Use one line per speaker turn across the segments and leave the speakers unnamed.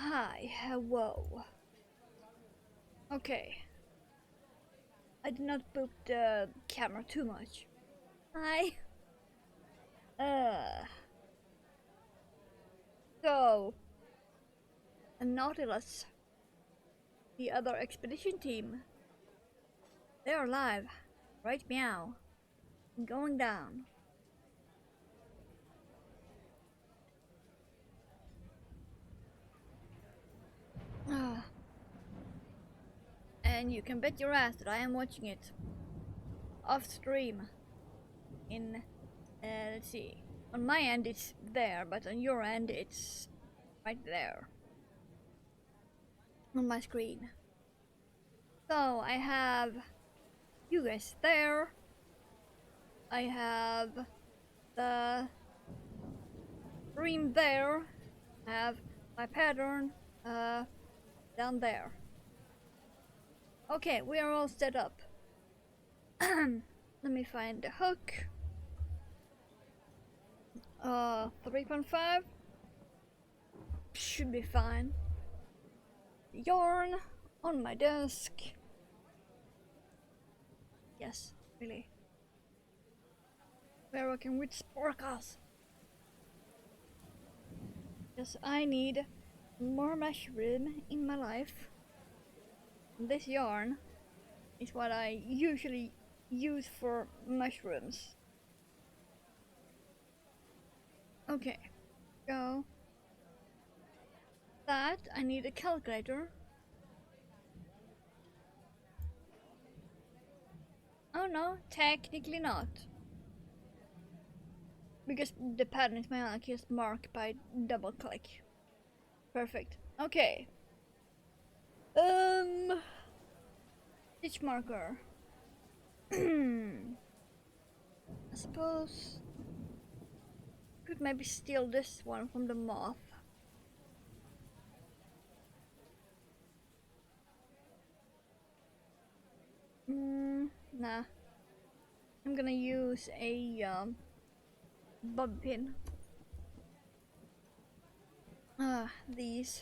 Hi, whoa. Okay. I did not boot the camera too much. Hi. Uh. So, a Nautilus, the other expedition team, they're alive. Right meow. Going down. Ah. And you can bet your ass that I am watching it. Off stream. In, let's see. On my end it's there, but on your end it's right there. On my screen. So I have you guys there. I have the stream there. I have my pattern down there. Okay, we are all set up. Let me find the hook. 3.5 should be fine. Yarn on my desk. Yes, really. We're working with sparkles. Yes, I need more mushroom in my life. This yarn is what I usually use for mushrooms. Okay, go. That I need a calculator. Oh no, technically not. Because the pattern is my just marked by double click. Perfect. Okay. Stitch marker. I suppose could maybe steal this one from the moth. Nah. I'm gonna use a bob pin. These.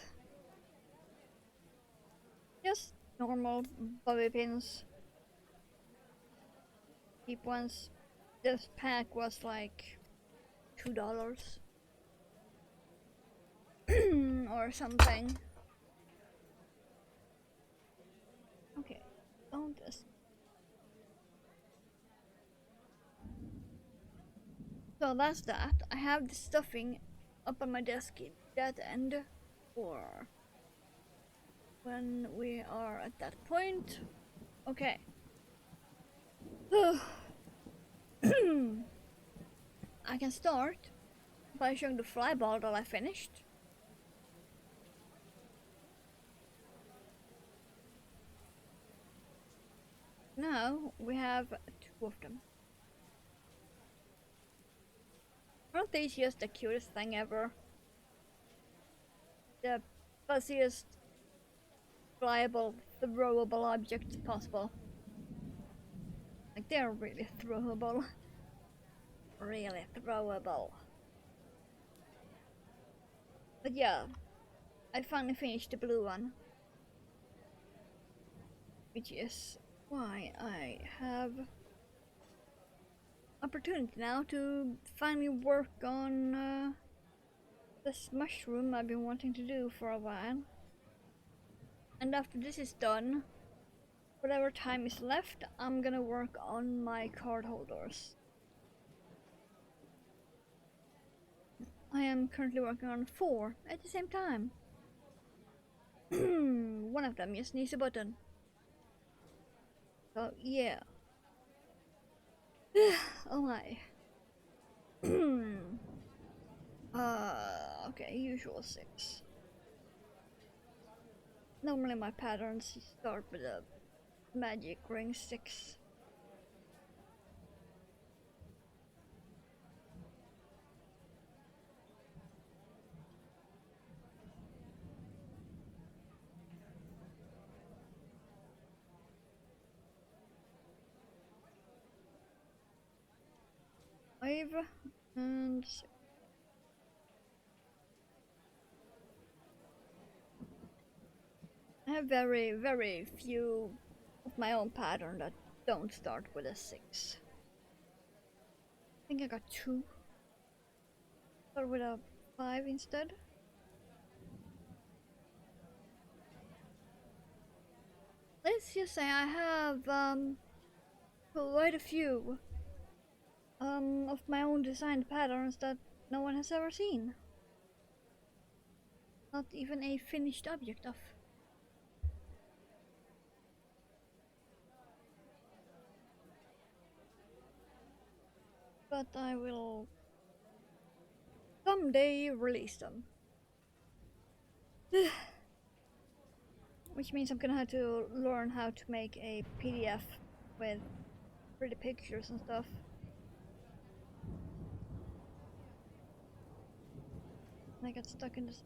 Just normal bobby pins. Cheap ones. This pack was like $2 or something. Okay, don't just. So that's that. I have the stuffing up on my desk at that end for when we are at that point. Okay. I can start by showing the fly ball that I finished. Now we have two of them. Aren't these just the cutest thing ever? The fuzziest, flyable, throwable objects possible. Like they're really throwable. Really throwable. But yeah, I finally finished the blue one. Which is why I have opportunity now to finally work on this mushroom I've been wanting to do for a while. And after this is done, whatever time is left, I'm gonna work on my card holders. I am currently working on 4 at the same time. One of them just needs a button. So yeah. Oh my. Okay, usual 6. Normally my patterns start with a magic ring 6. Five and 6. I have very, very few of my own pattern that don't start with a 6. I think I got 2. Start with a 5 instead. Let's just say I have quite a few of my own designed patterns that no one has ever seen. Not even a finished object of. But I will someday release them. Which means I'm gonna have to learn how to make a PDF with pretty pictures and stuff. And I got stuck in this.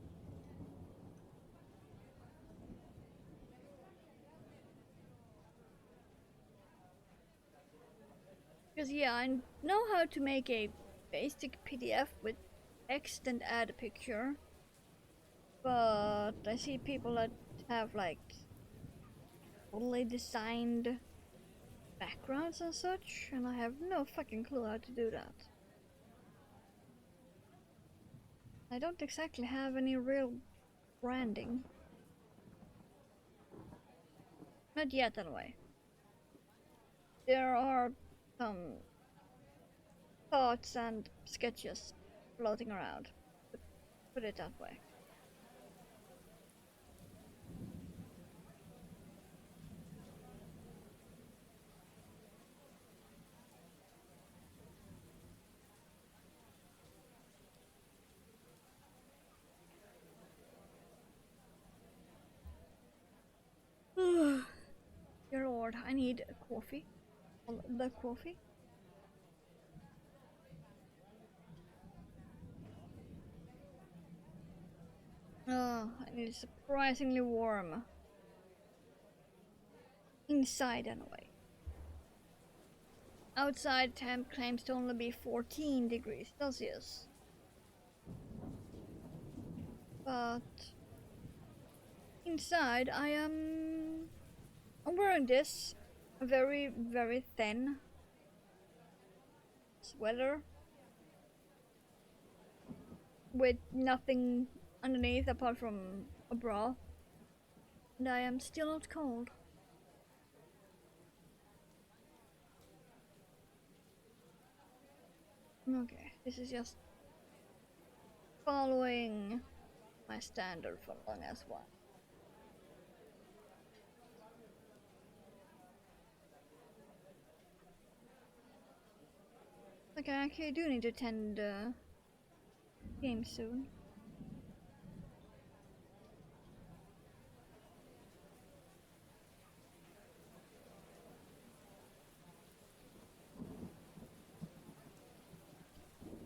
Because yeah, I know how to make a basic PDF with text and add a picture. But I see people that have like fully designed backgrounds and such, and I have no fucking clue how to do that. I don't exactly have any real branding. Not yet, anyway. There are some thoughts and sketches floating around, to put it that way. Dear Lord, I need a coffee. The coffee? Oh, it is surprisingly warm. Inside, anyway. Outside temp claims to only be 14 degrees Celsius. But inside I'm wearing this very, very thin sweater with nothing underneath apart from a bra. And I am still not cold. Okay, this is just following my standard for long as well. Okay, I actually do need to attend game soon.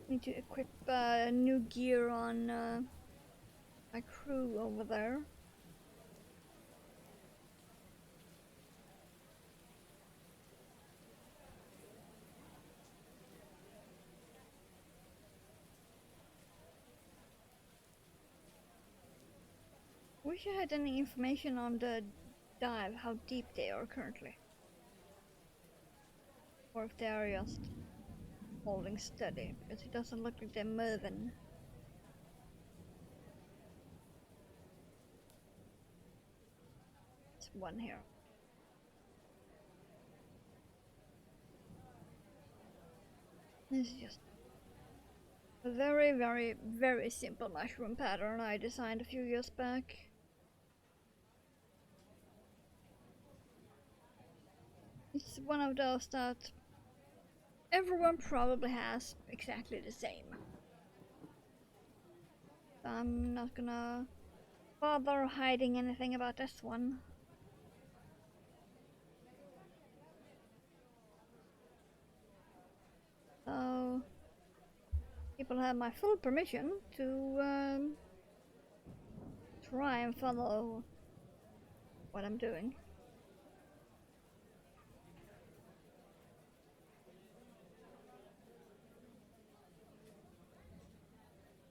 Need to equip new gear on my crew over there. Wish I had any information on the dive, how deep they are currently. Or if they are just holding steady, because it doesn't look like they're moving. It's one here. This is just a very, very, very simple mushroom pattern I designed a few years back. It's one of those that everyone probably has exactly the same. So I'm not gonna bother hiding anything about this one. So people have my full permission to try and follow what I'm doing.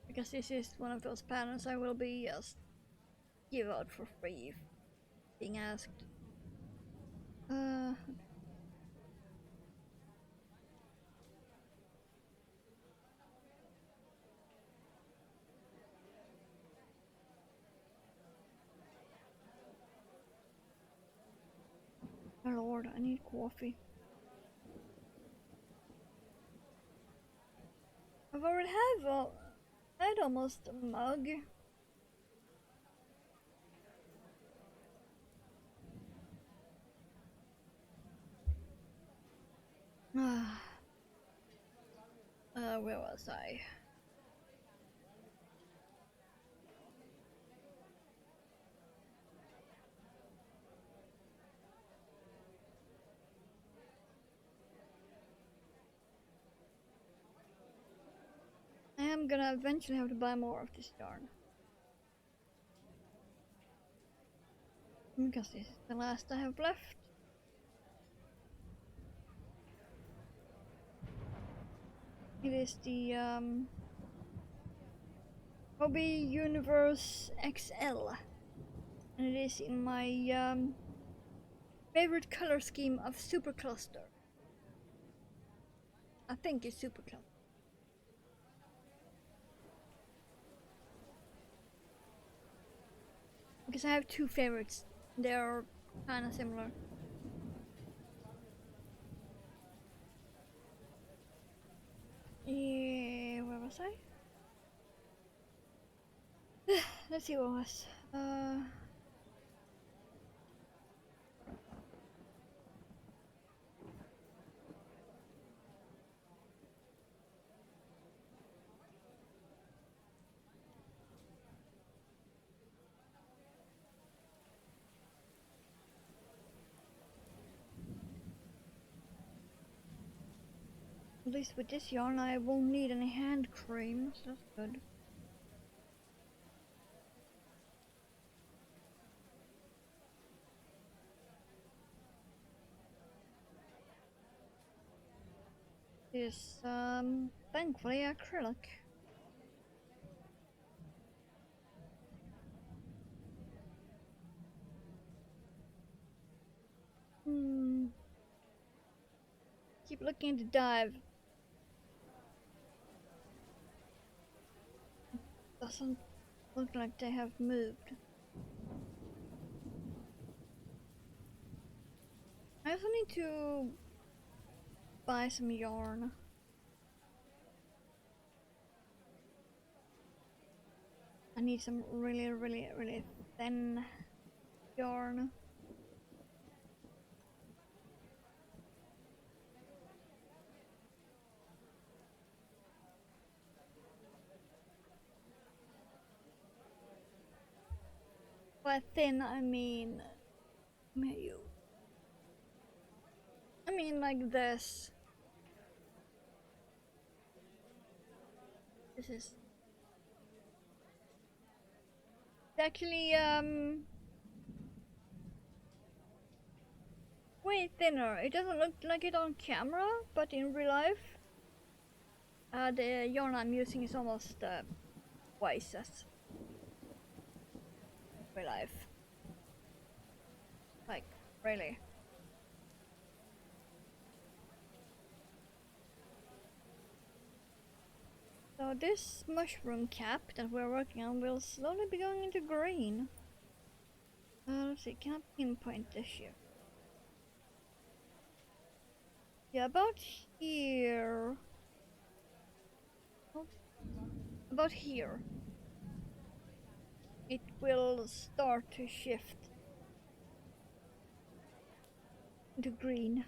Because this is one of those patterns I will be just give out for free being asked. Oh Lord, I need coffee. I've already had almost a mug. Where was I? I am gonna eventually have to buy more of this yarn. Because this is the last I have left. It is the Hobby Universe XL. And it is in my favorite color scheme of Super Cluster. I think it's Super Cluster. Because I have two favorites. They're kinda similar. Yeah, where was I? Let's see what it was. At least with this yarn I won't need any hand cream, so that's good. This thankfully acrylic. Keep looking at the dive. Doesn't look like they have moved. I also need to buy some yarn. I need some really thin yarn. By thin I mean like this. This is actually way thinner. It doesn't look like it on camera, but in real life, the yarn I'm using is almost twice as real life. Like, really. So this mushroom cap that we're working on will slowly be going into green. Let's see, can I pinpoint this here? Yeah, about here. Oh, about here. It will start to shift into green.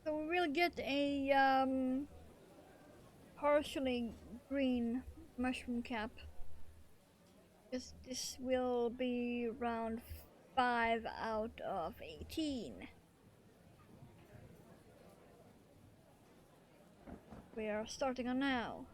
So we will get a partially green mushroom cap. This will be round 5 out of 18. We are starting on now.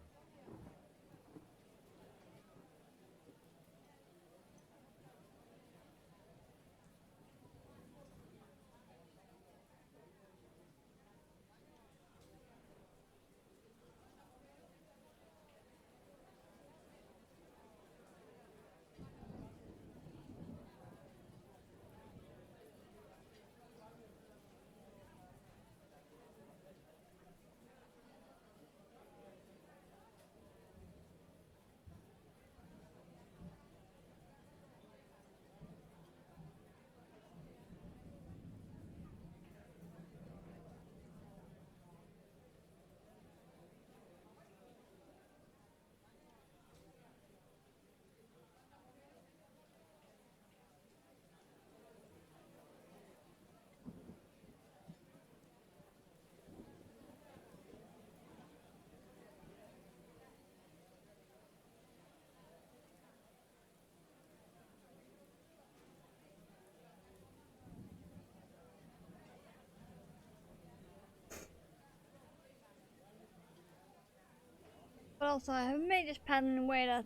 But also I have made this pattern in a way that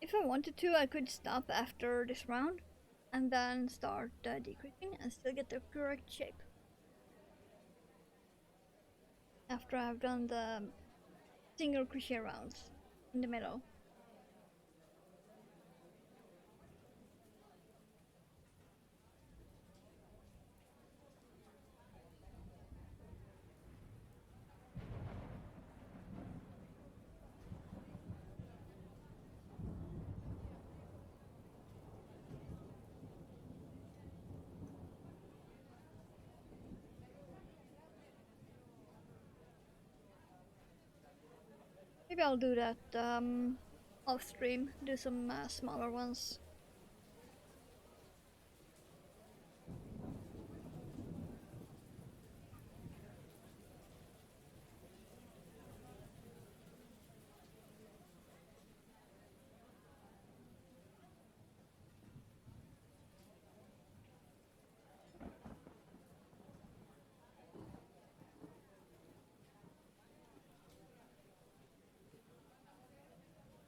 if I wanted to, I could stop after this round and then start decreasing and still get the correct shape. After I've done the single crochet rounds in the middle. Maybe I'll do that off stream, do some smaller ones.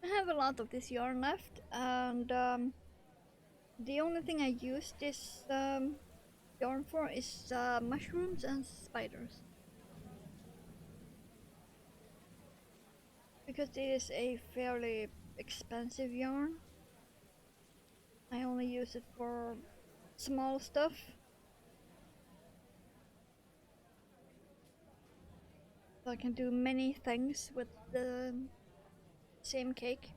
I have a lot of this yarn left, and the only thing I use this yarn for is mushrooms and spiders. Because it is a fairly expensive yarn, I only use it for small stuff. So I can do many things with the same cake.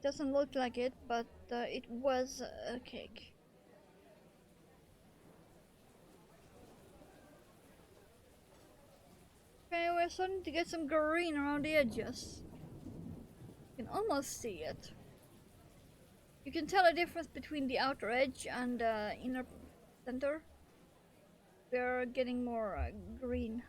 Doesn't look like it, but it was a cake. Okay, we're starting to get some green around the edges. You can almost see it. You can tell the difference between the outer edge and the inner center. We're getting more green.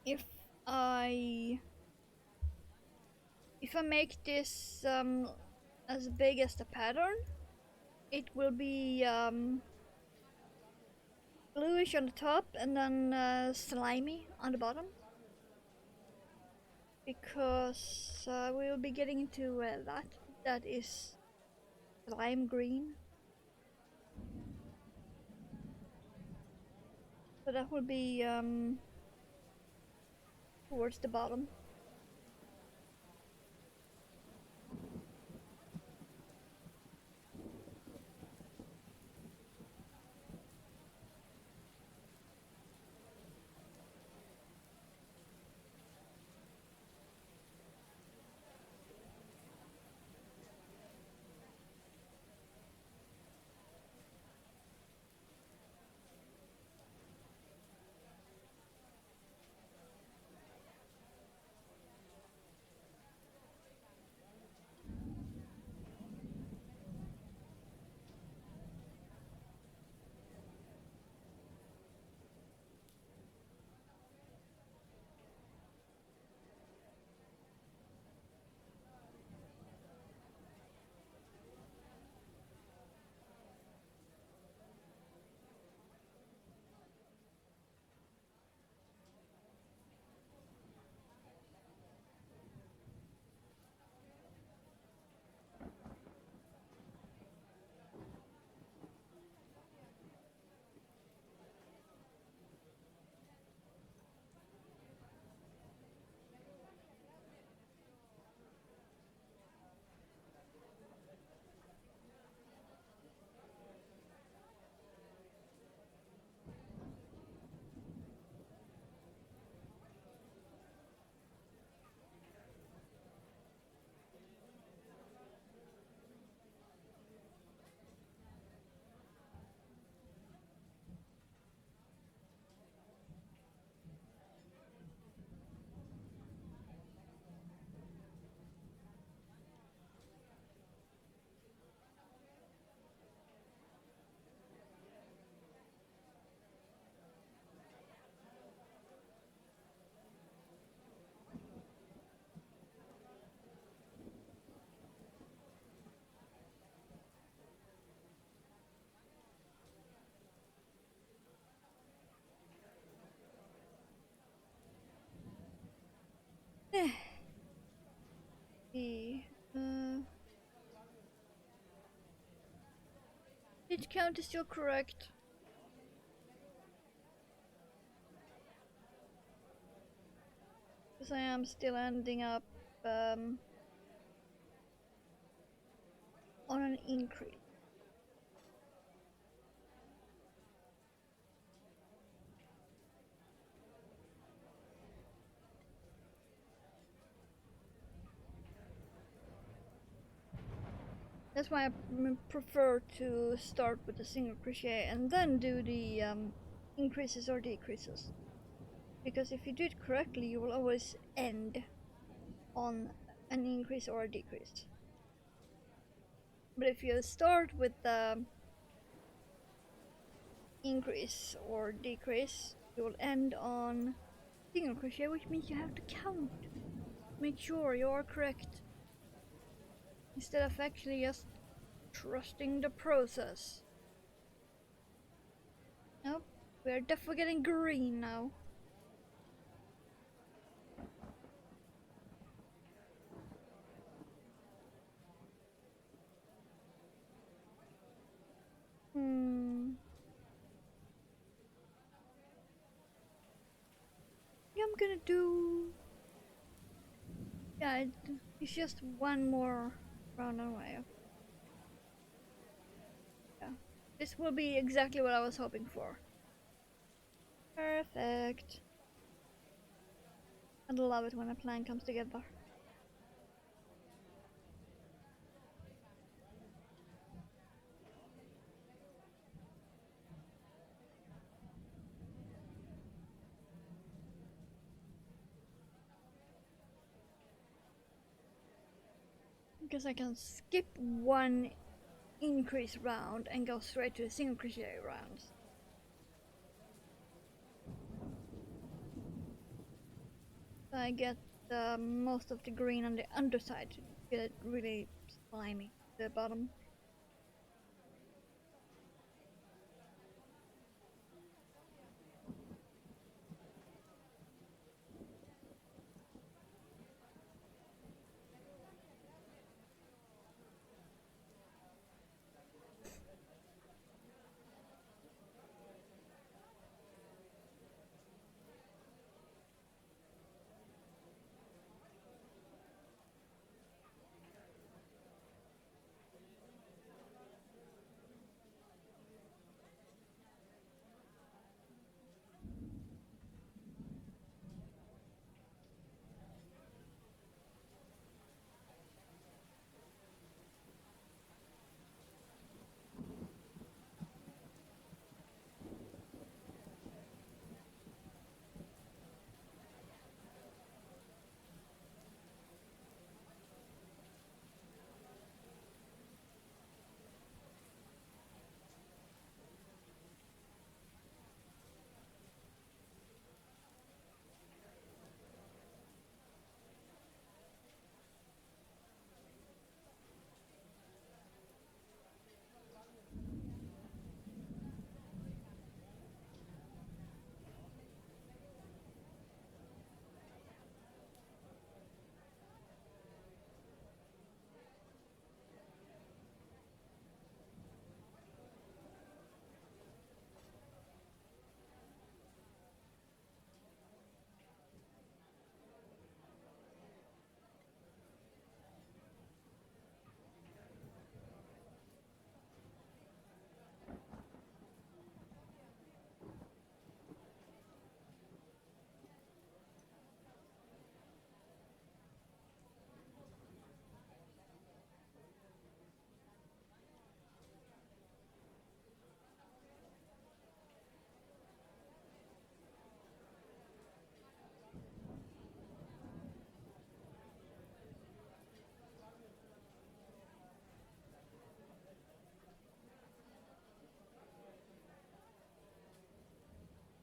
If I make this as big as the pattern, it will be bluish on the top and then slimy on the bottom, because we will be getting into that is lime green, so that will be towards the bottom. see. Each count is still correct. Because I am still ending up on an increase. That's why I prefer to start with a single crochet and then do the increases or decreases. Because if you do it correctly, you will always end on an increase or a decrease. But if you start with the increase or decrease, you will end on single crochet, which means you have to count. Make sure you are correct. Instead of actually just trusting the process. Nope, we're definitely getting green now. Yeah, I'm gonna do. Yeah, it's just one more round away. Yeah, this will be exactly what I was hoping for. Perfect. I love it when a plan comes together. Because I can skip one increase round and go straight to the single crochet rounds. So I get most of the green on the underside to get it really slimy at the bottom.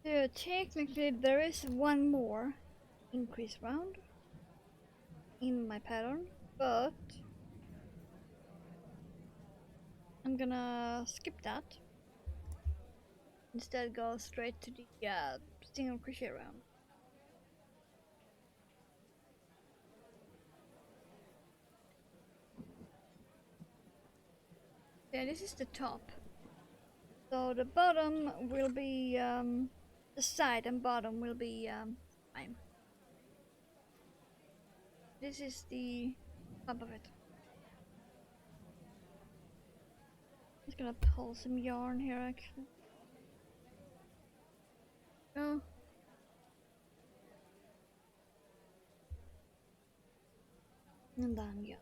So technically there is one more increase round in my pattern, but I'm gonna skip that. Instead go straight to the single crochet round. Yeah, this is the top. So the bottom will be, the side and bottom will be fine. This is the top of it. Just gonna pull some yarn here actually. Oh. And then, yeah.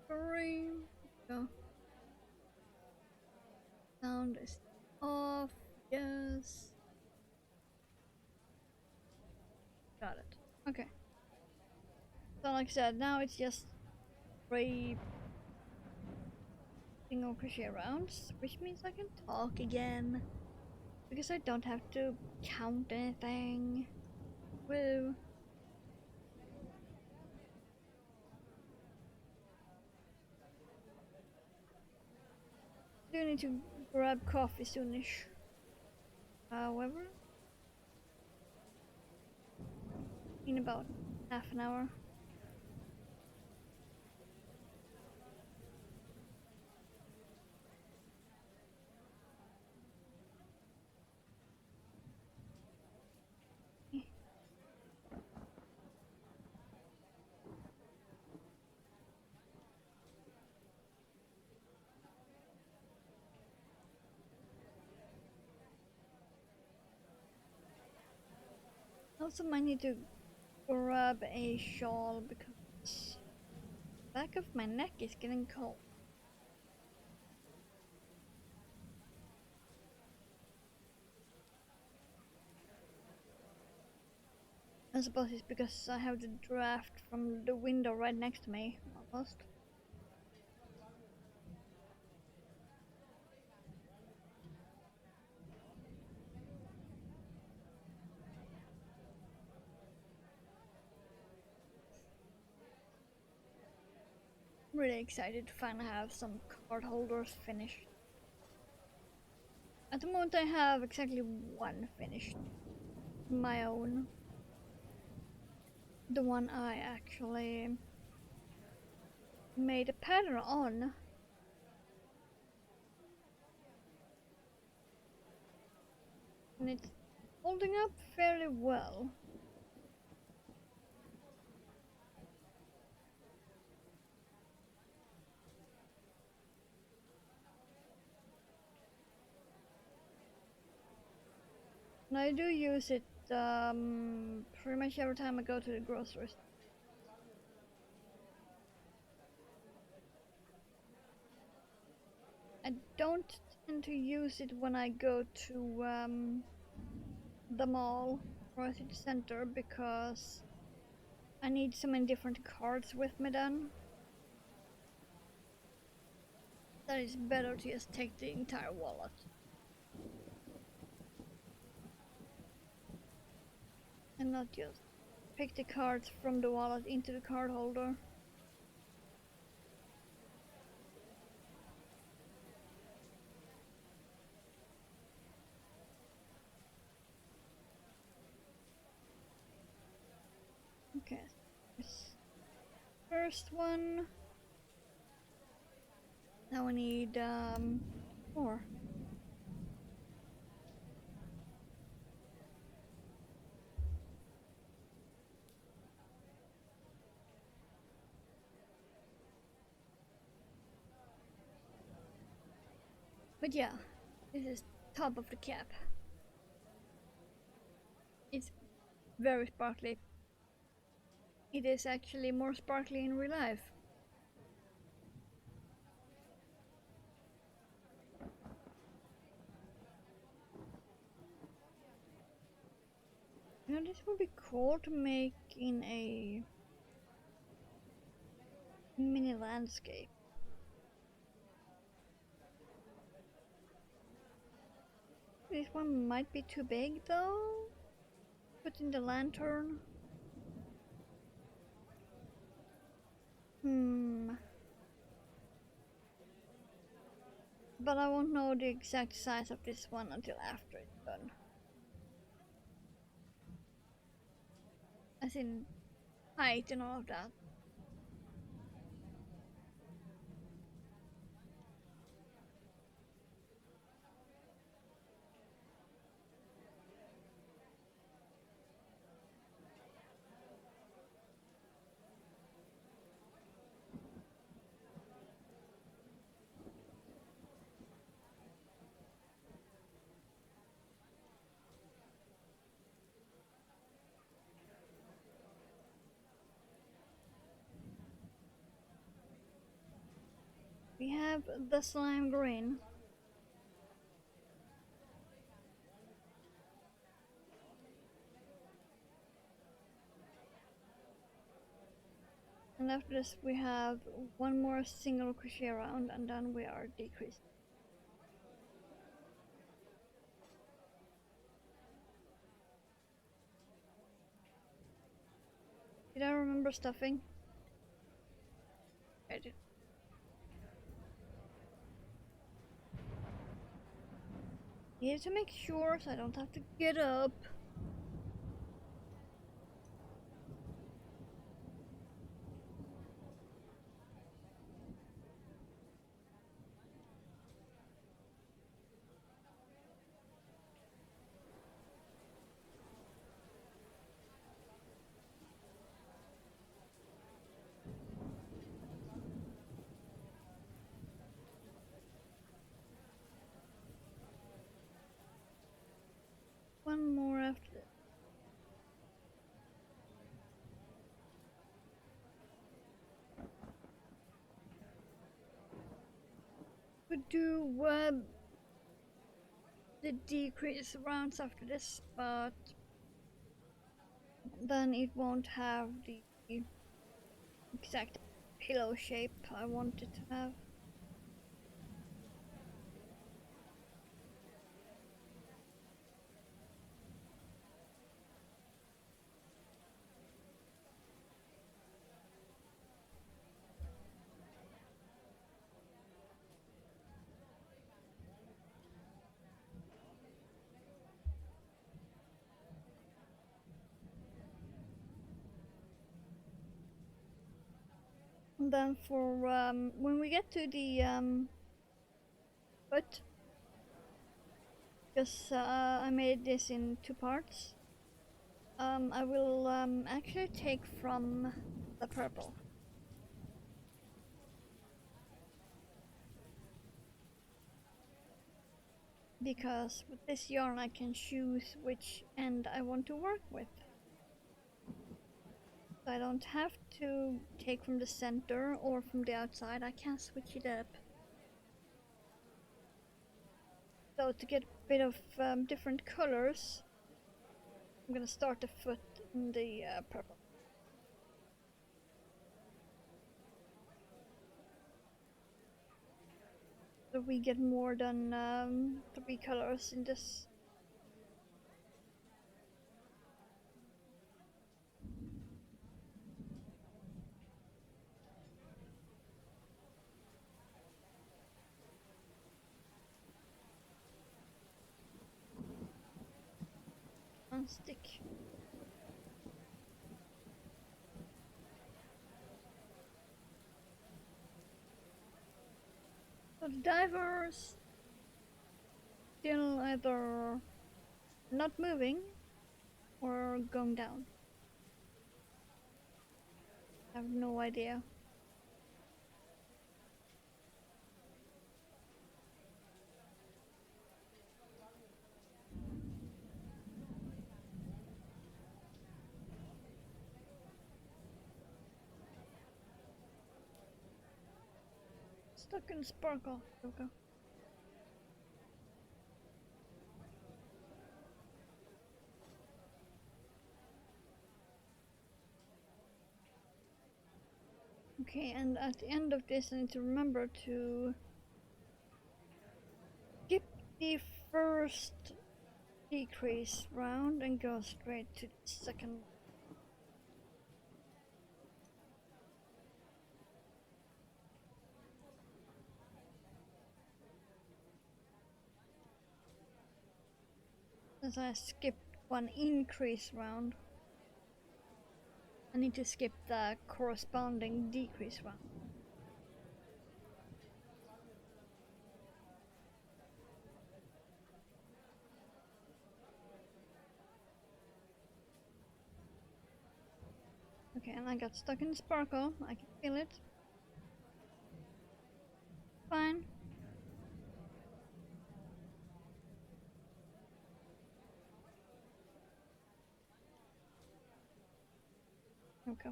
Green. Go. Sound is off. Yes. Got it. Okay. So like I said, now it's just 3 single crochet rounds, which means I can talk again. Because I don't have to count anything. Woo. Do need to grab coffee soonish. However, in about half an hour. Also might need to grab a shawl because the back of my neck is getting cold. I suppose it's because I have the draft from the window right next to me, almost. Really excited to finally have some card holders finished. At the moment I have exactly one finished. My own. The one I actually made a pattern on. And it's holding up fairly well. And I do use it pretty much every time I go to the grocery store. I don't tend to use it when I go to the mall or city center because I need so many different cards with me then. That is better to just take the entire wallet. And not just pick the cards from the wallet into the card holder. Okay, this first one. Now we need 4. But yeah, this is top of the cap. It's very sparkly. It is actually more sparkly in real life. You know, this would be cool to make in a mini landscape. This one might be too big though. Put in the lantern. But I won't know the exact size of this one until after it's done. As in height and all of that. have the slime green. And after this we have one more single crochet round and then we are decreased. Did I remember stuffing? I did. Need to make sure so I don't have to get up. One more after this. Could do the decrease rounds after this, but then it won't have the exact pillow shape I want it to have. And then for when we get to the foot, because I made this in two parts, I will actually take from the purple. Because with this yarn I can choose which end I want to work with. So I don't have to take from the center or from the outside, I can switch it up. So to get a bit of different colors, I'm gonna start the foot in the purple. So we get more than 3 colors in this. One stick. So the divers still either not moving or going down. I have no idea. Stuck in sparkle. Okay. Okay, and at the end of this I need to remember to skip the first decrease round and go straight to the second. Since I skipped one increase round, I need to skip the corresponding decrease round. Okay, and I got stuck in the sparkle. I can feel it. Fine. Okay.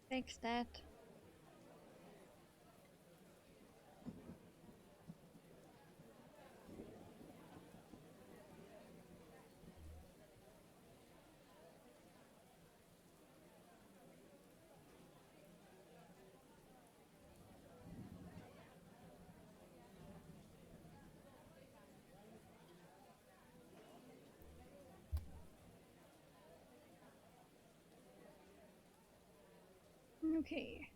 Fix that. Okay.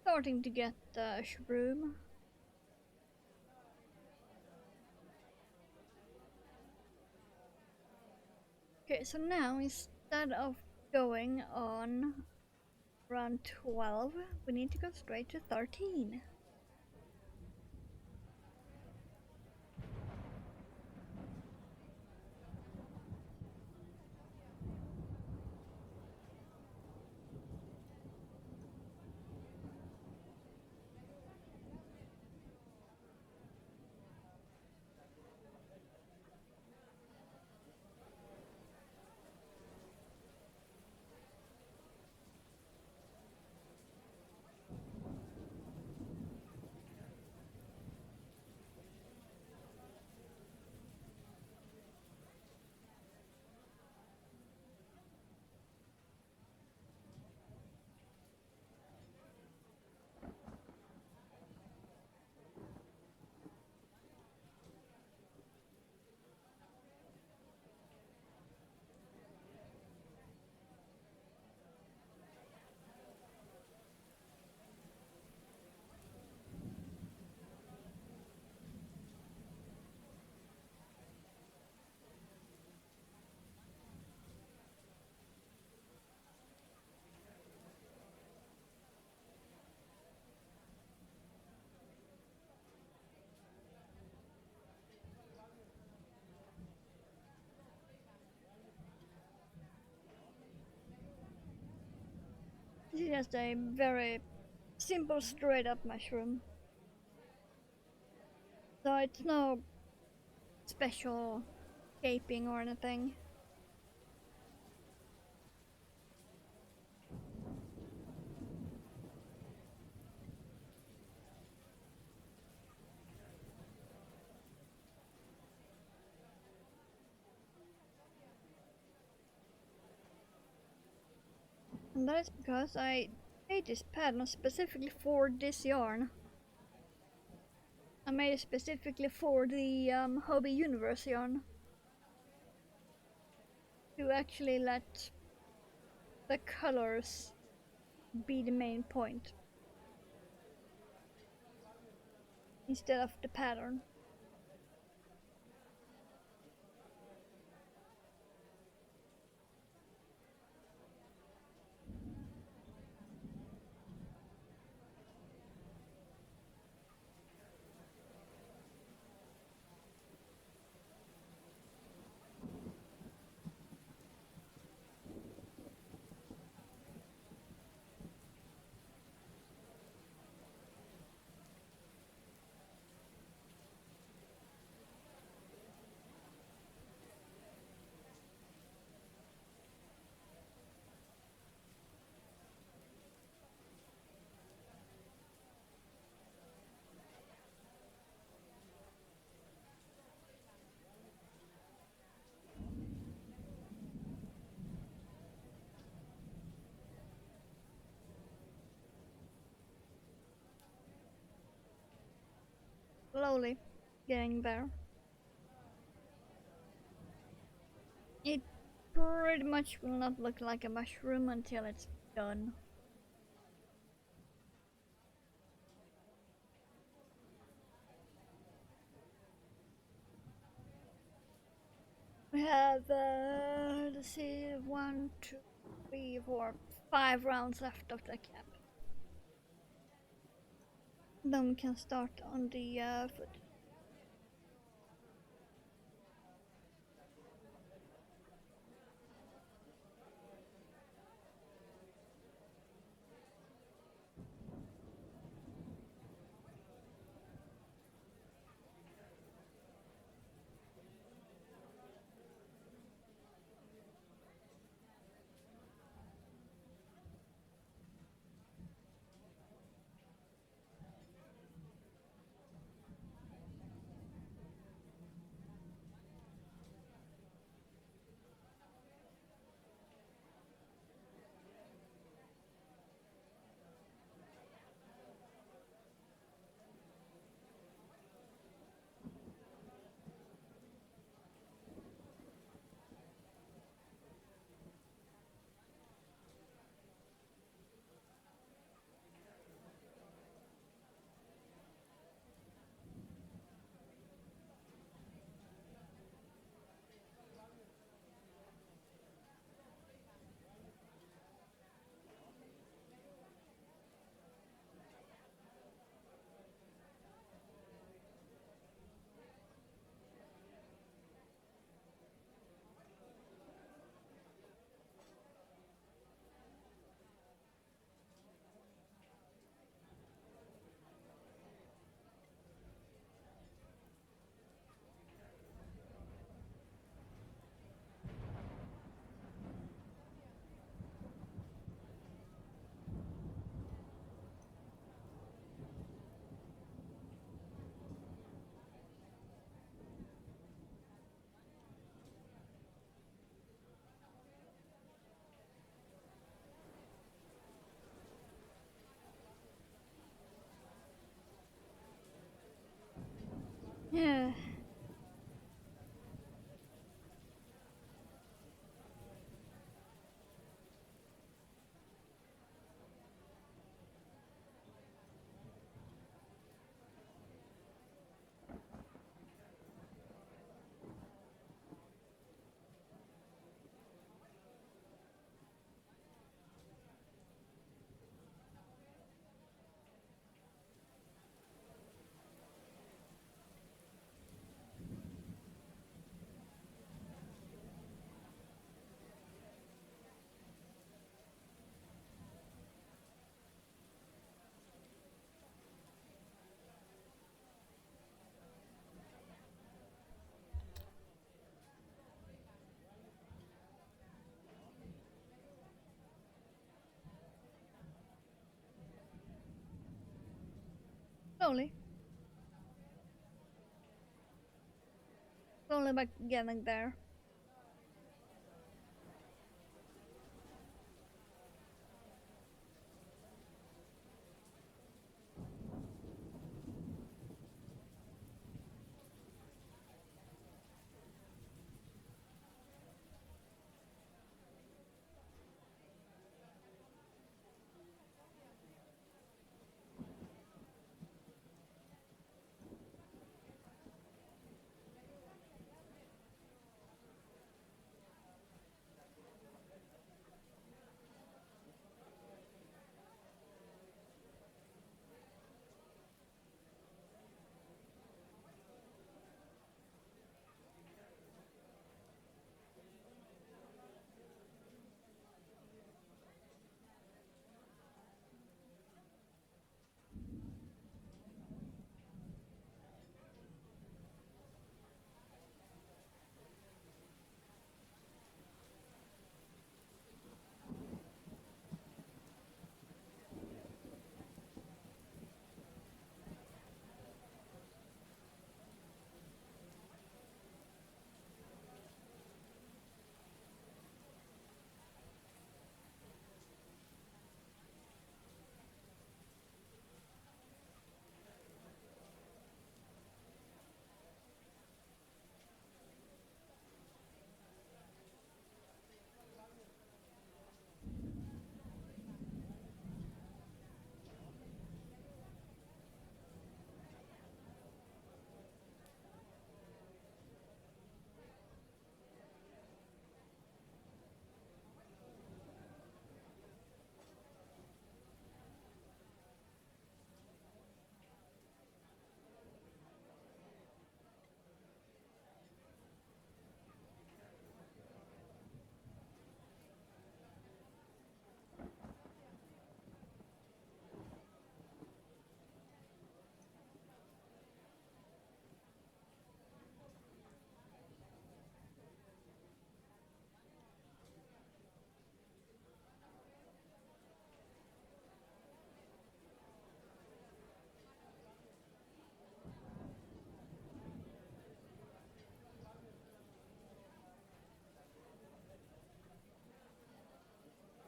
Starting to get the shroom. Okay, so now instead of going on round 12, we need to go straight to 13. This is just a very simple straight up mushroom. So it's no special shaping or anything. And that is because I made this pattern specifically for this yarn. I made it specifically for the Hobby Universe yarn. To actually let the colors be the main point. Instead of the pattern. Slowly getting there. It pretty much will not look like a mushroom until it's done. We have, let's see, 1, 2, 3, 4, 5 rounds left of the cap. Then we can start on the foot. Slowly. Slowly by getting there.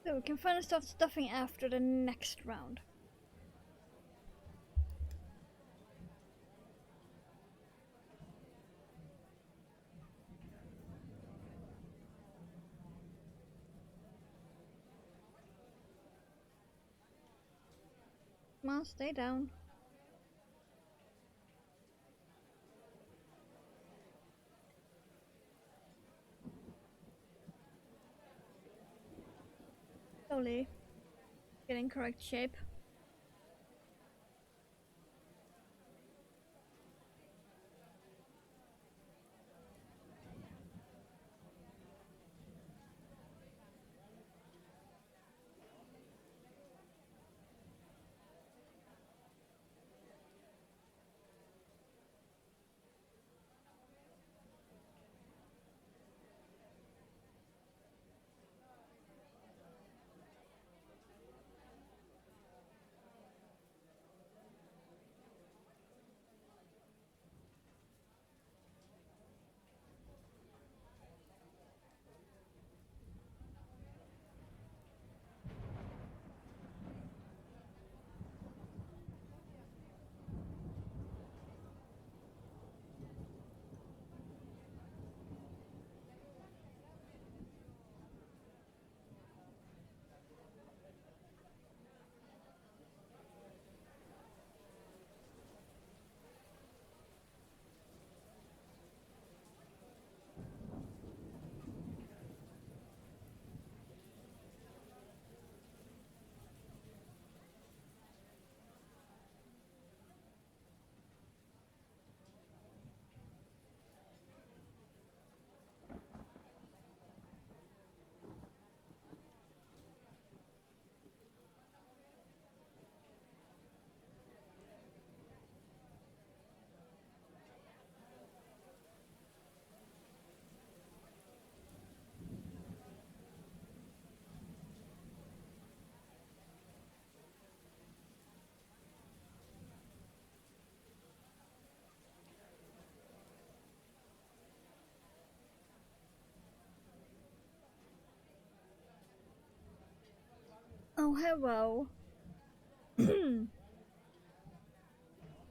So we can finally start stuffing after the next round. Come on, stay down. Slowly. Getting correct shape. Oh, hello.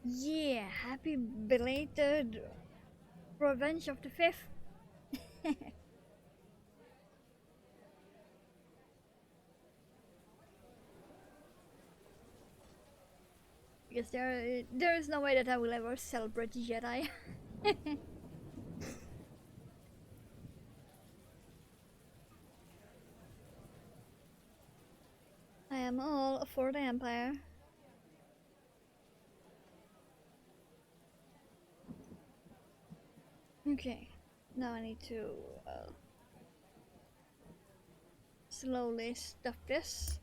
Yeah, happy belated Revenge of the Fifth. Because there is no way that I will ever celebrate Jedi. I am all for the Empire. Okay, now I need to slowly stuff this.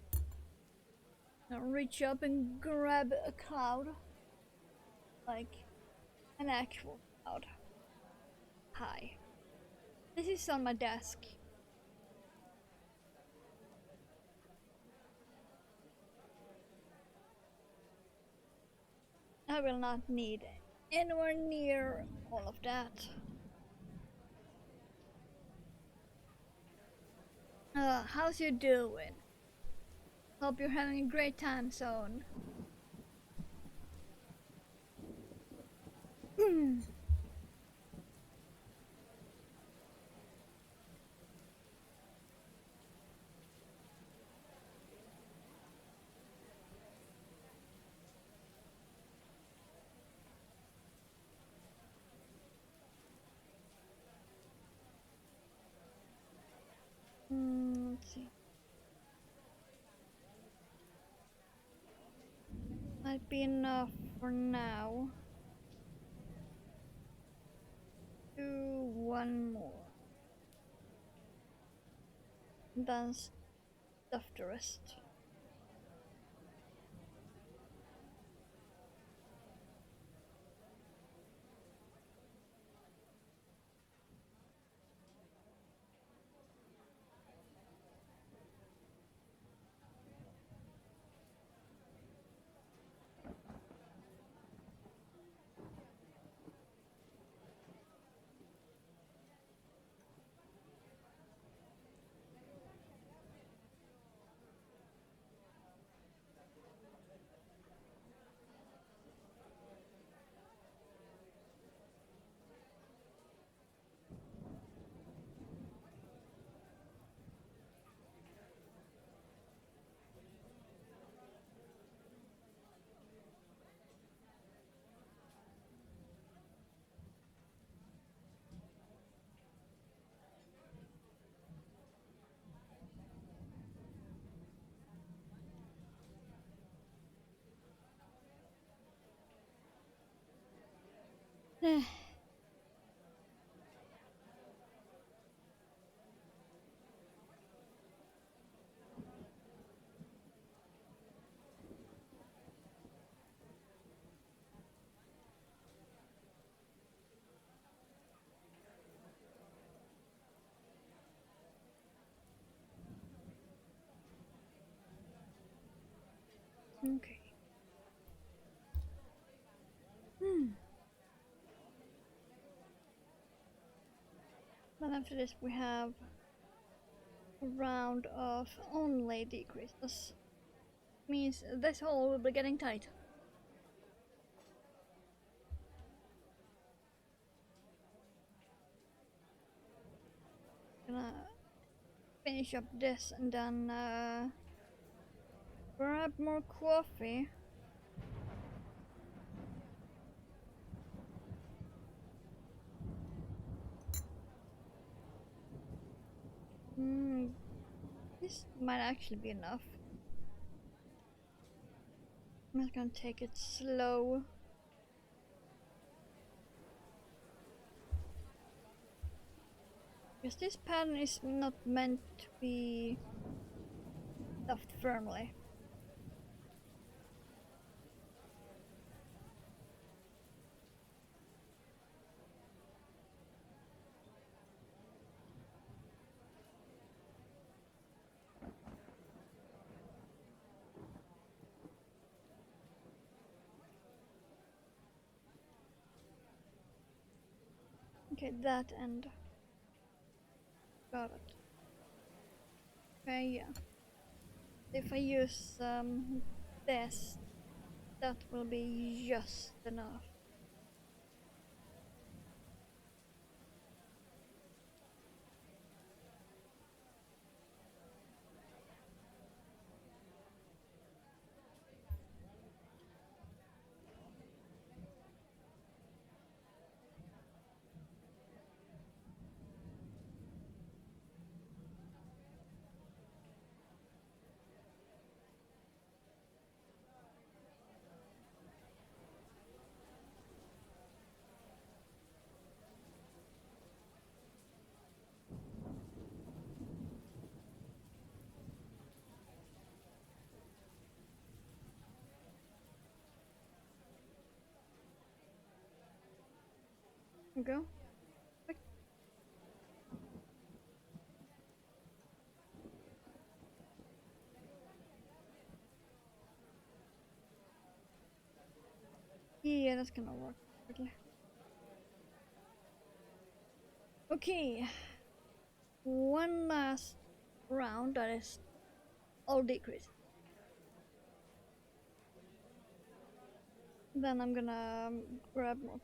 Now reach up and grab a cloud. Like an actual cloud. Hi. This is on my desk. I will not need anywhere near all of that. How's you doing? Hope you're having a great time, Zone. Let's see. Might be enough for now. Do one more. Then stuff the rest. Okay. Then after this we have a round of only decreases. Means this hole will be getting tight. Gonna finish up this and then grab more coffee. This might actually be enough. I'm just gonna take it slow. Because this pattern is not meant to be stuffed firmly. Okay, that end. Got it. Okay, yeah. if I use this, that will be just enough. Go. Yeah, that's gonna work perfectly. Okay, one last round that is all decrease. Then I'm gonna grab more.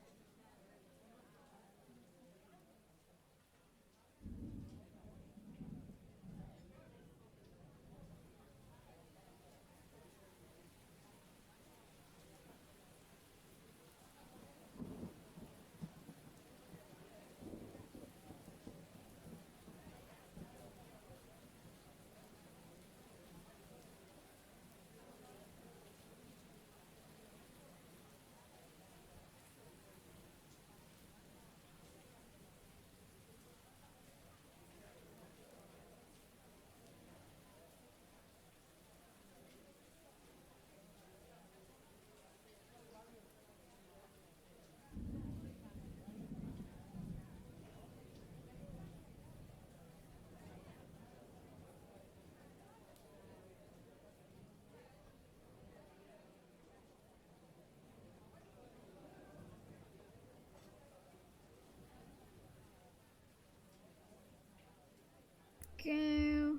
Go.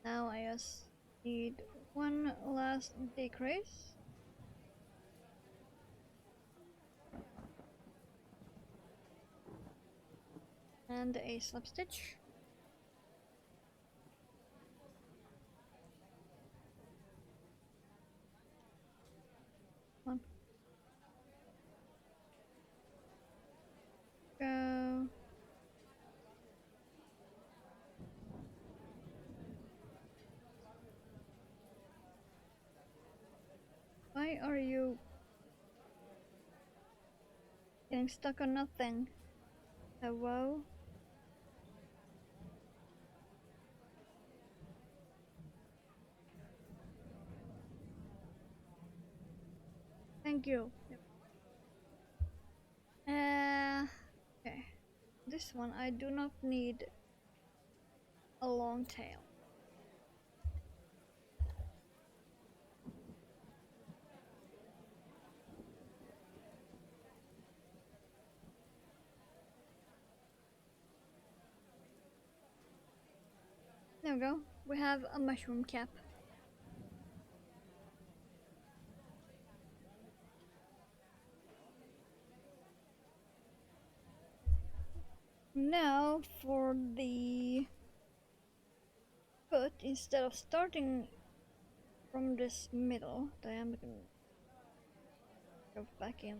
Now I just need one last decrease. And a slap stitch. One. Go. Why are you getting stuck on nothing? Hello? Thank you. Yep. Okay. This one I do not need a long tail. There we go. We have a mushroom cap. Now for the foot, instead of starting from this middle diameter, go back in.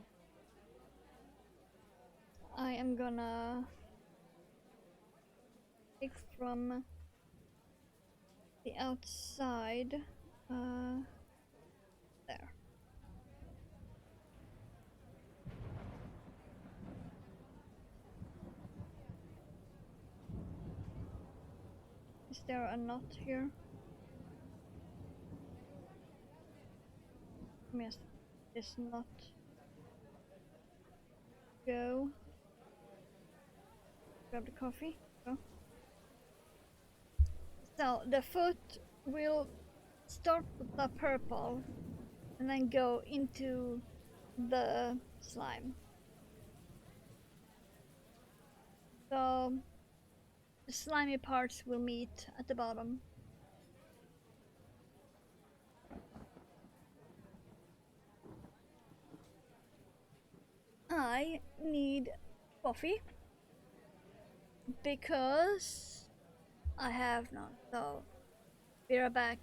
I am gonna take from the outside, there. Is there a knot here? Yes, this knot. Go. Grab the coffee. Go. So the foot will start with the purple and then go into the slime. So the slimy parts will meet at the bottom. I need coffee because I have none. So, be right back.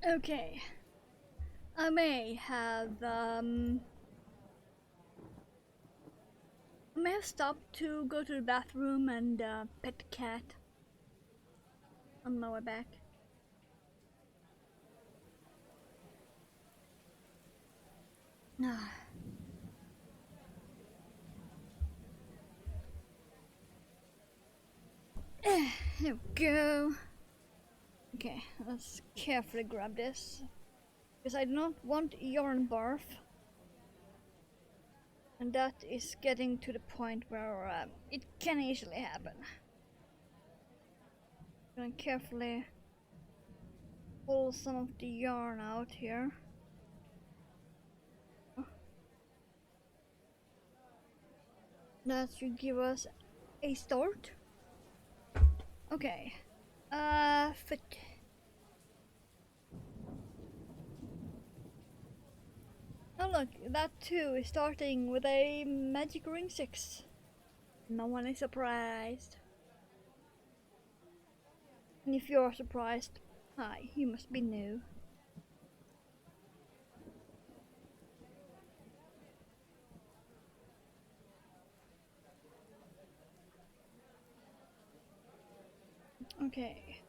Okay. I may have stopped to go to the bathroom and pet the cat on my way back. Ah. Here we go. Okay, let's carefully grab this. Because I do not want urine barf. And that is getting to the point where it can easily happen. I'm gonna carefully pull some of the yarn out here. That should give us a start. Okay. Foot. Oh look, that too is starting with a magic ring 6. No one is surprised. And if you're surprised, hi, you must be new. Okay.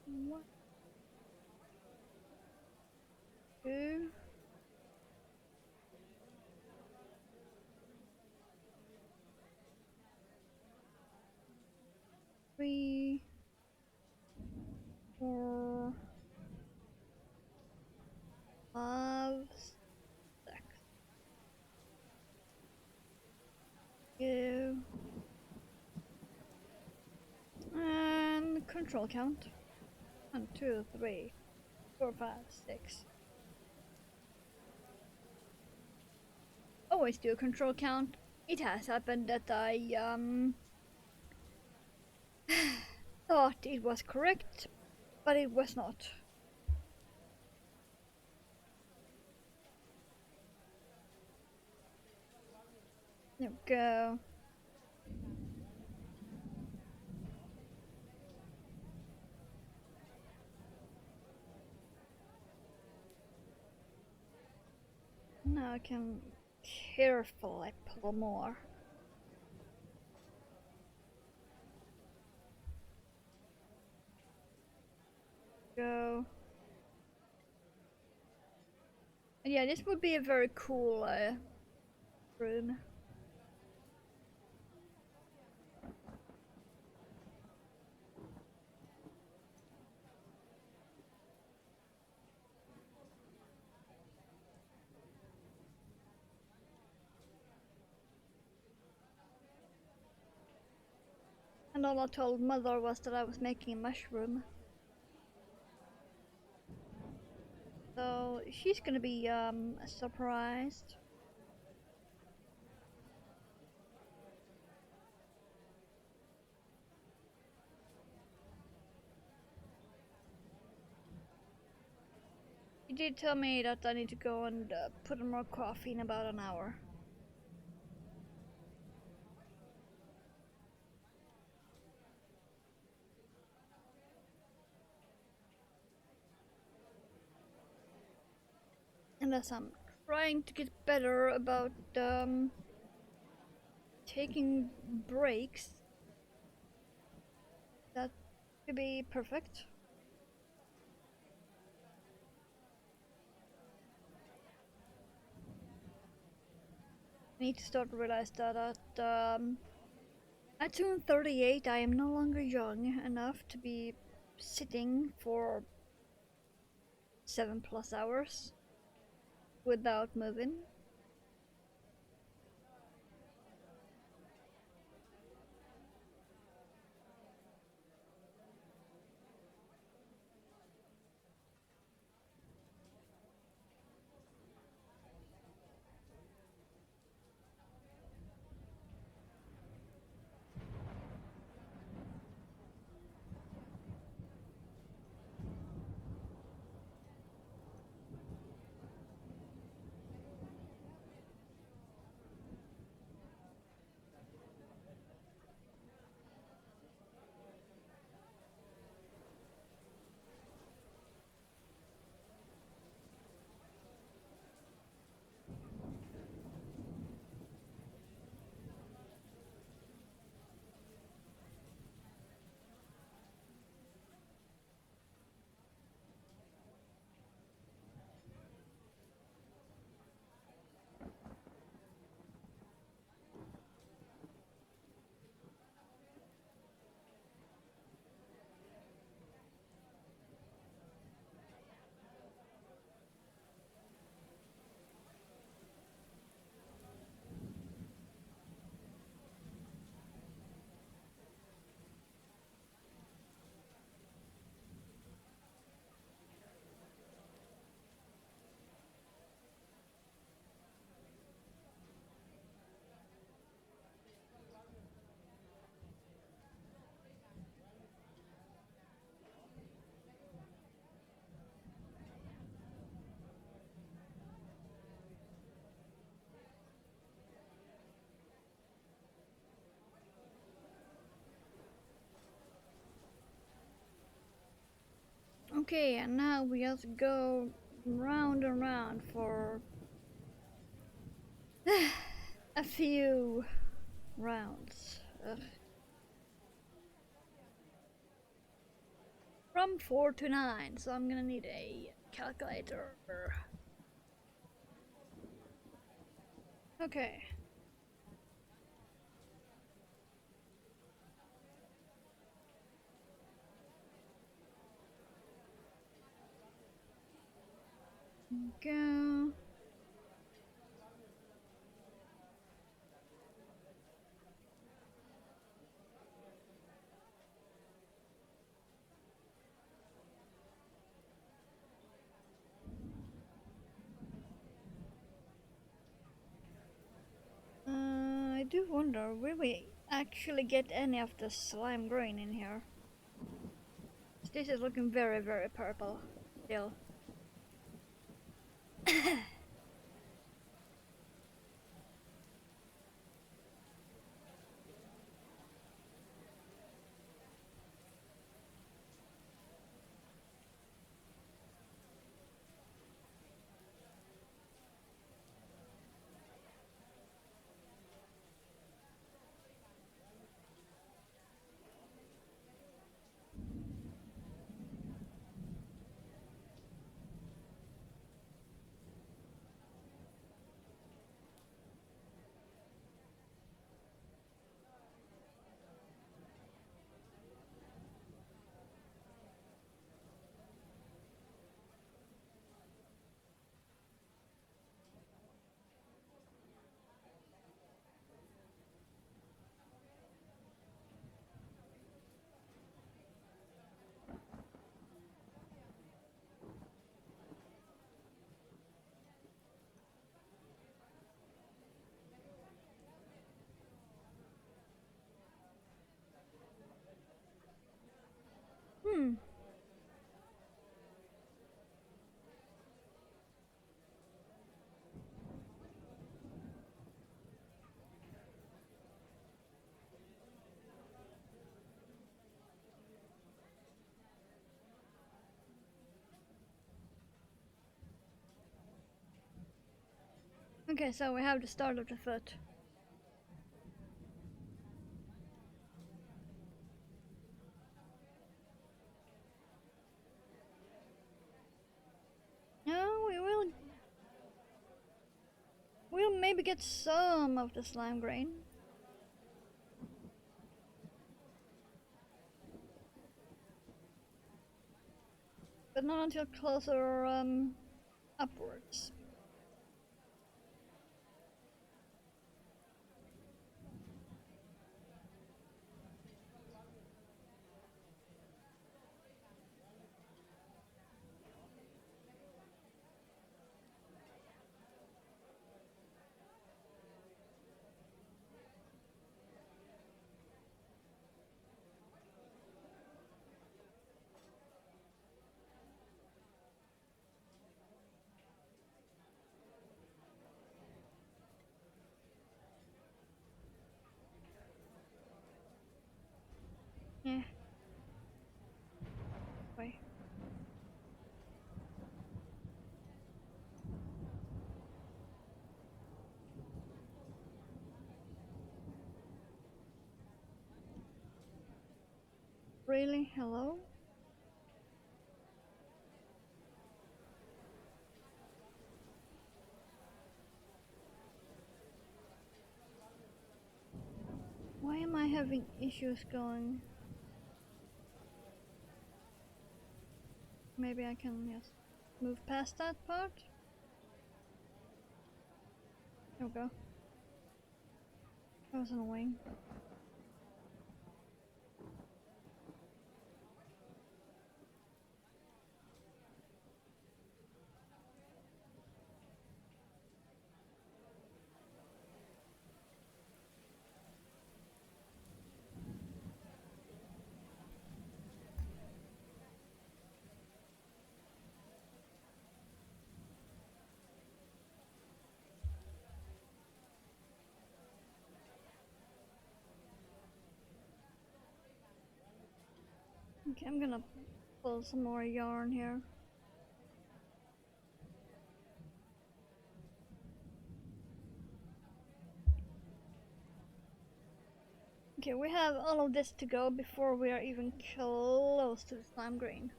One, two. 3, 4, 5, 6. Two. And control count. 1, 2, 3, 4, 5, 6. Always do a control count. It has happened that I thought it was correct, but it was not. There we go. Now I can carefully pull more. Go. And yeah, this would be a very cool room. And all I told Mother was that I was making a mushroom. So she's gonna be surprised. She did tell me that I need to go and put in more coffee in about an hour. Unless I'm trying to get better about taking breaks. That could be perfect. I need to start to realize that at 2:38 I am no longer young enough to be sitting for 7+ hours without moving. Okay, and now we have to go round and round for a few rounds. Ugh. From 4 to 9, so I'm gonna need a calculator. Okay. Go. I do wonder, will we actually get any of the slime green in here? This is looking very, very purple still. Hmm. Okay, so we have the start of the foot. No, we'll maybe get some of the slime grain. But not until closer upwards. Yeah. Wait. Really? Hello? Why am I having issues going? Maybe I can just move past that part? There we go. That was annoying. Okay, I'm gonna pull some more yarn here. Okay, we have all of this to go before we are even close to the slime green.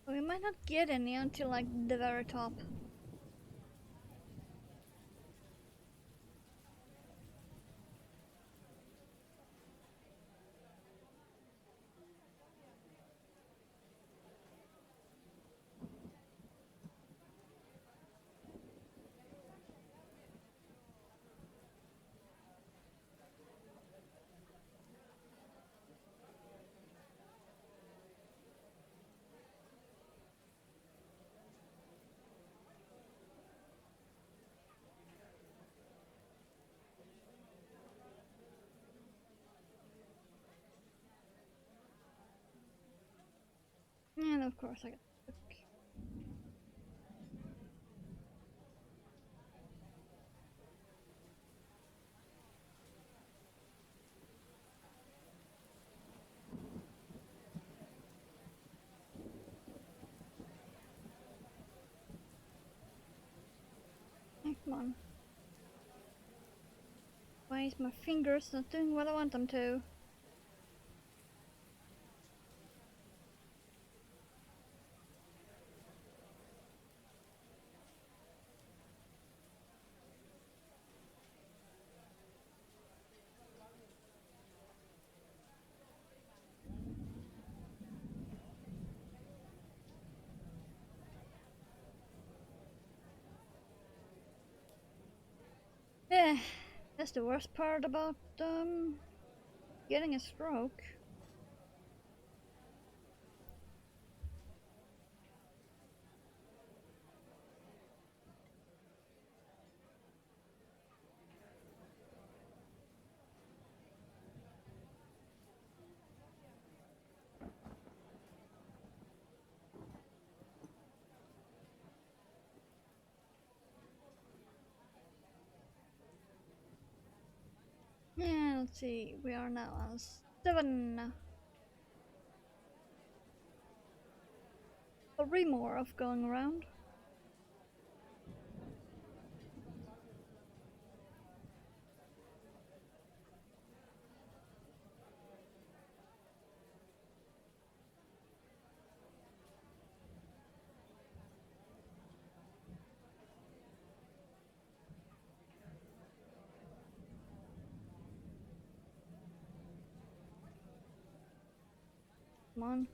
We might not get any until like the very top. And of course I got stuck. Come on. Why is my fingers not doing what I want them to? Yeah, that's the worst part about getting a stroke. Yeah, let's see, we are now on 7. 3 more of going around. Come on.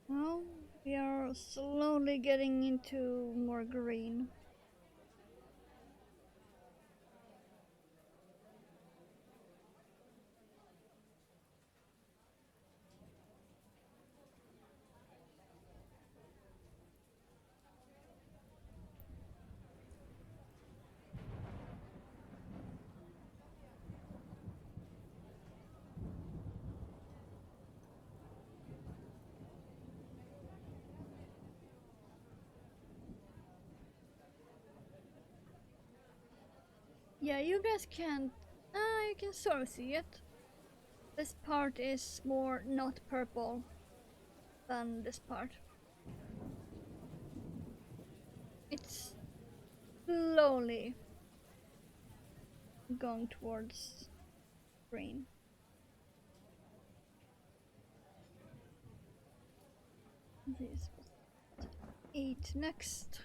Well, we are slowly getting into more green. Yeah, you guys can't. You can sort of see it. This part is more not purple than this part. It's slowly going towards green. This was 8 next.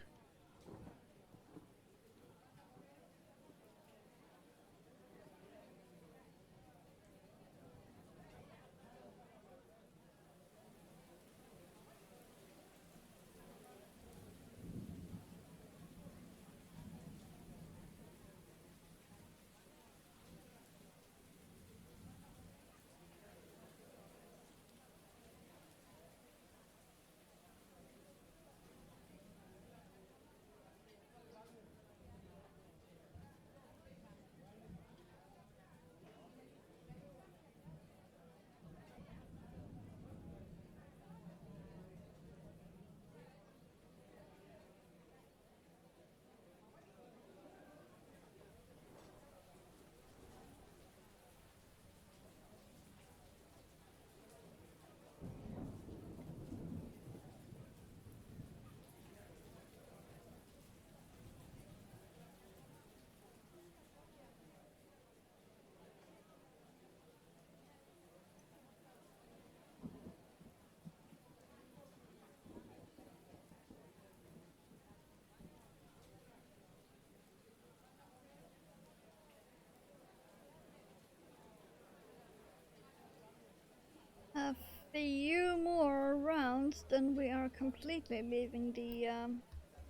few more rounds, then we are completely leaving the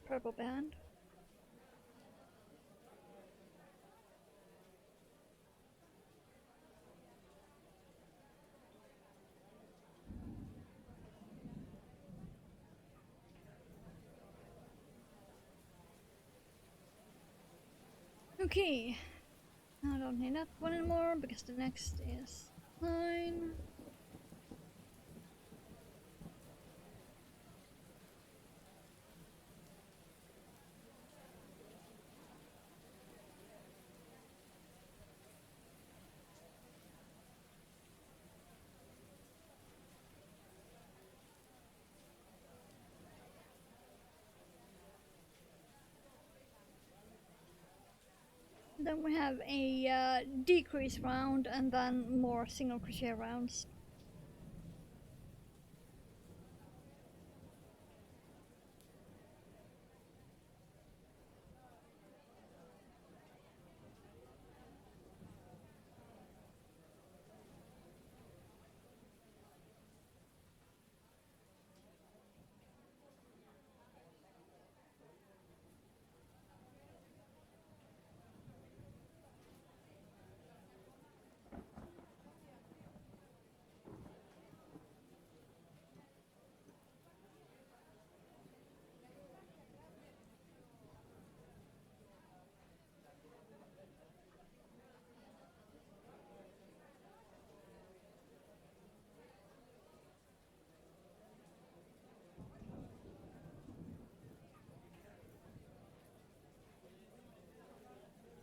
purple band. Okay, I don't need that one anymore because the next is 9. Then we have a decrease round and then more single crochet rounds.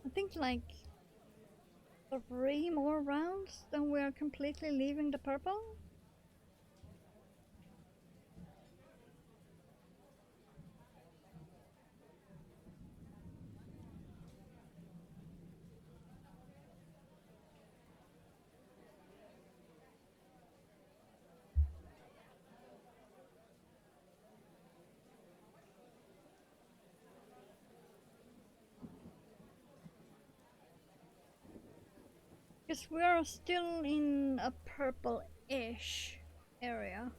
I think like 3 more rounds, then we are completely leaving the purple. Because we are still in a purple-ish area.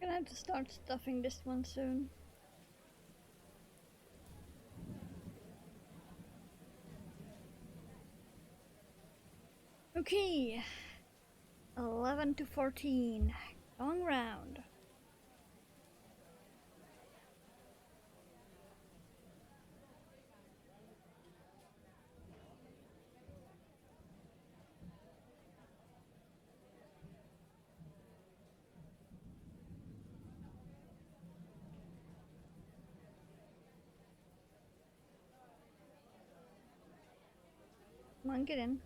Gonna have to start stuffing this one soon. Okay, 11 to 14, long round. Come on, get in.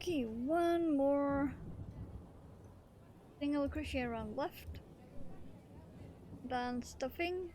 Okay, one more single crochet round left. Then stuffing.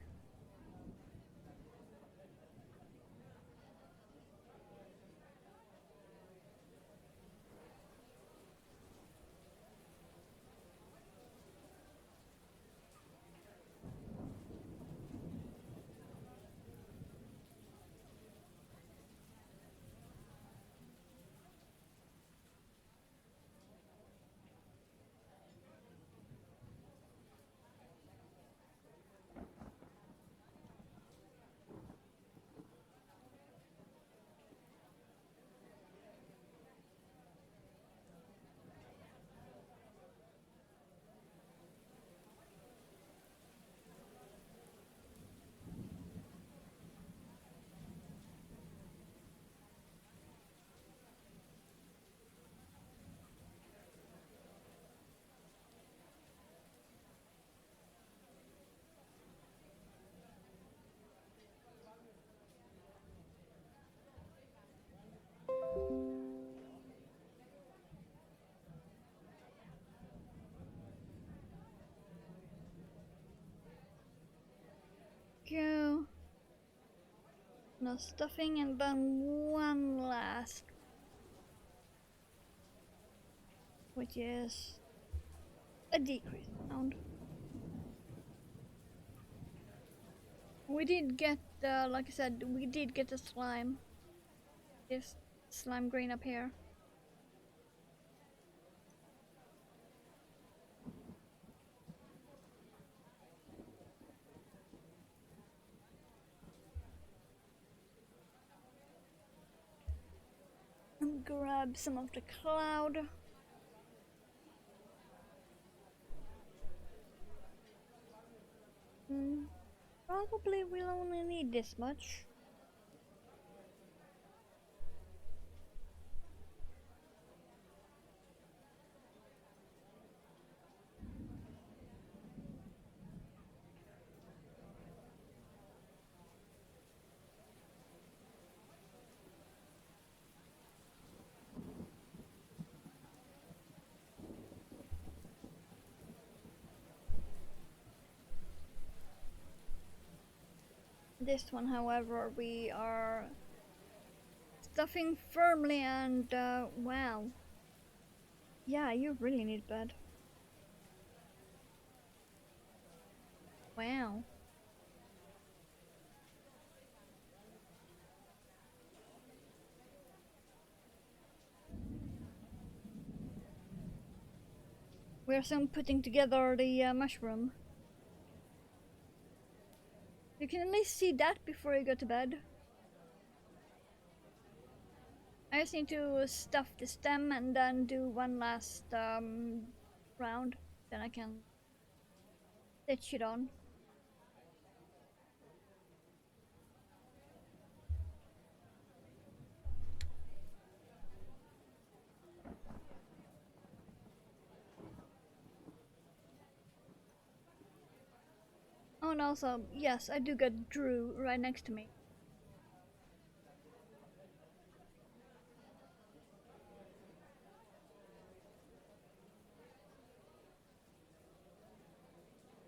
Go. No stuffing, and then one last, which is a decrease round. We did get, like I said, we did get the slime. This slime green up here. And grab some of the cloud. Probably we'll only need this much. This one, however, we are stuffing firmly, and wow. Yeah, you really need bed. Wow. We're soon putting together the mushroom. You can at least see that before you go to bed. I just need to stuff the stem and then do one last round. Then I can stitch it on. Oh, and also, yes, I do get Drew right next to me.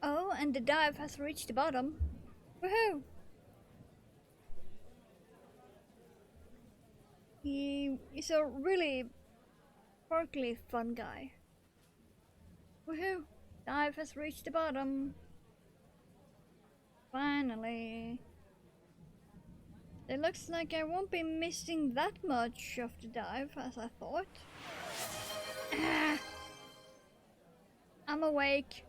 Oh, and the dive has reached the bottom. Woohoo! He's a really sparkly fun guy. Woohoo! Dive has reached the bottom. Finally. It looks like I won't be missing that much of the dive as I thought. Ah, I'm awake.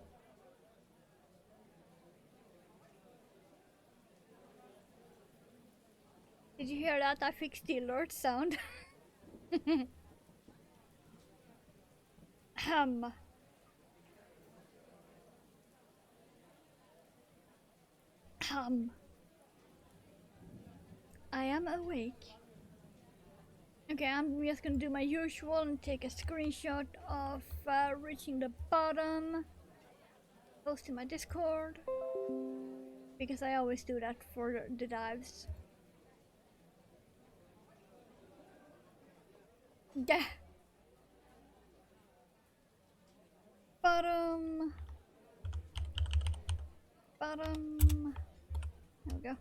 Did you hear that? I fixed the alert sound. Hum. Hum. I am awake. Okay, I'm just gonna do my usual and take a screenshot of reaching the bottom. Post to my Discord. Because I always do that for the dives. Yeah. bottom. Bottom. There we go.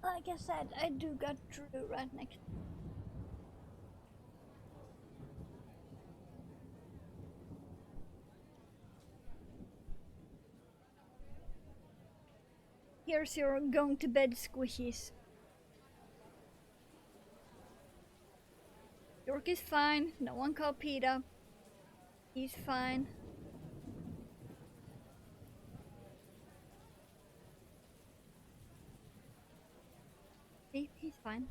Like I said, I do got Drew right next. Here's your going to bed squishies. York is fine. No one called PETA. He's fine. See, he's fine.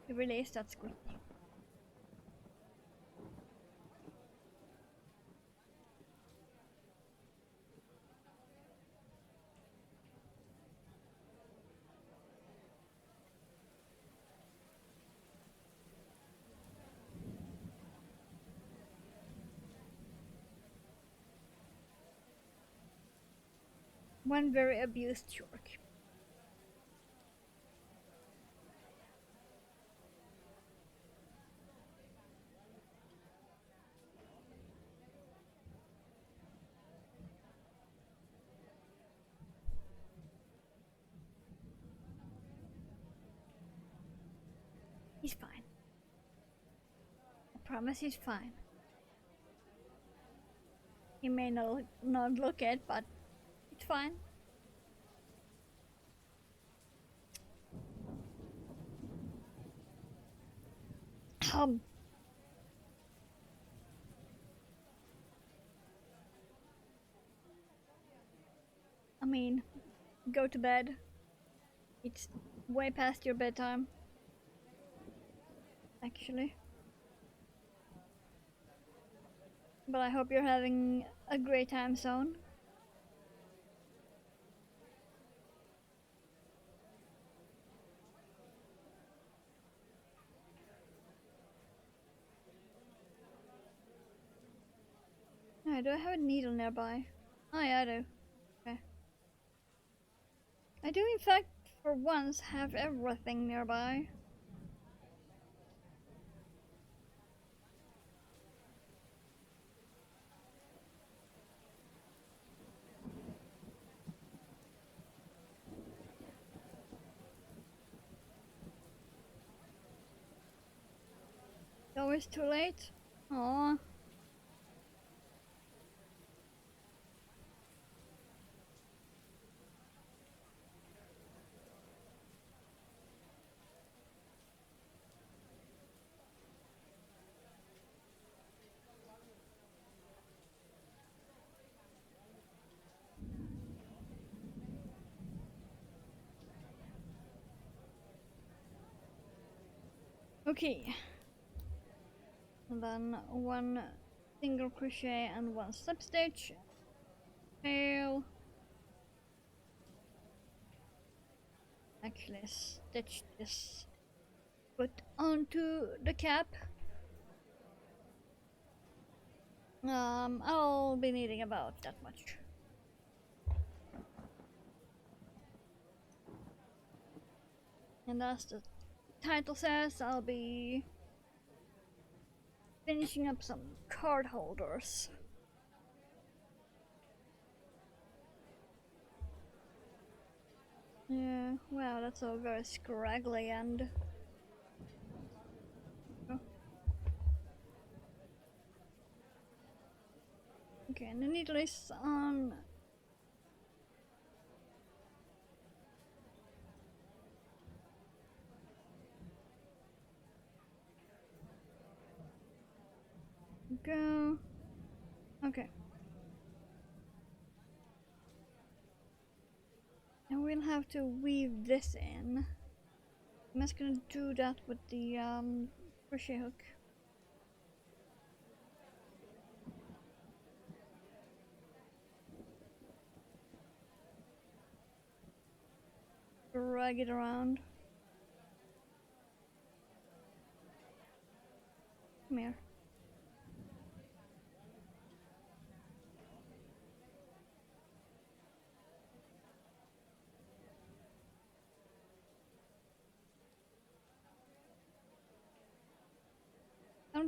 He really is that squishy. One very abused York. He's fine. I promise he's fine. He may not look it, but it's fine. I mean, go to bed. It's way past your bedtime. Actually. But I hope you're having a great time zone. Alright, do I have a needle nearby? Oh yeah, I do. Okay. I do in fact, for once, have everything nearby. It's always too late. Aww. Okay. And then one single crochet and one slip stitch. Tail. Actually, stitch this foot onto the cap. I'll be needing about that much. And as the title says, I'll be finishing up some card holders. Yeah, wow, that's a very scraggly end. Oh. Okay, and the needle is on. Go. Okay. And we'll have to weave this in. I'm just gonna do that with the crochet hook. Drag it around. Come here.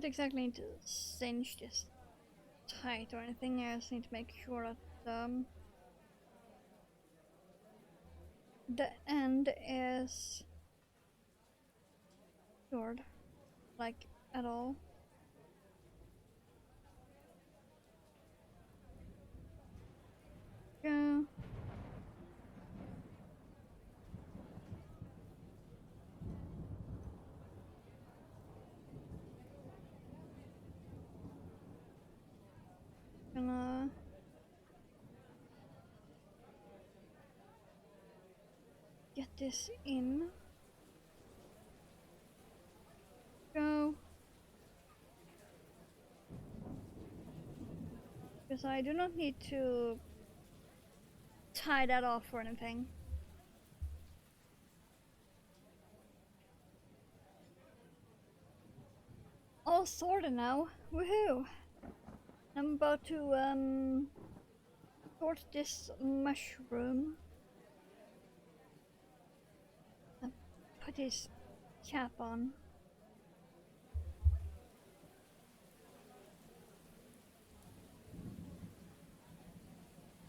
don't exactly need to cinch this tight or anything. I just need to make sure that the end is secured, like at all. Yeah. Gonna get this in. Go. Because I do not need to tie that off or anything. All sorted now. Woohoo! I'm about to sort this mushroom. Put his cap on.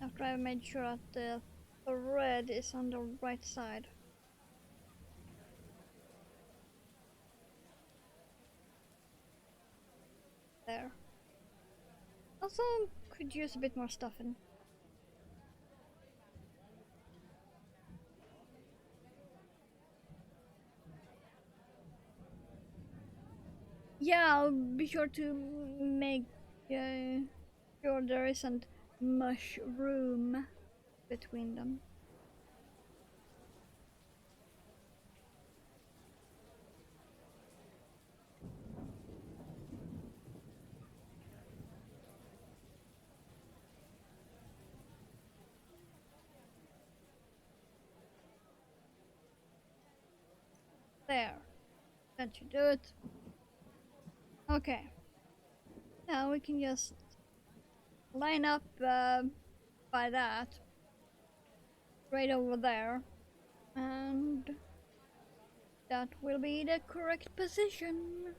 After I've made sure that the thread is on the right side. There. Also, could use a bit more stuffing. Yeah, I'll be sure to make sure there isn't mushroom between them. There. That should do it. Okay. Now we can just line up by that. Right over there. And that will be the correct position.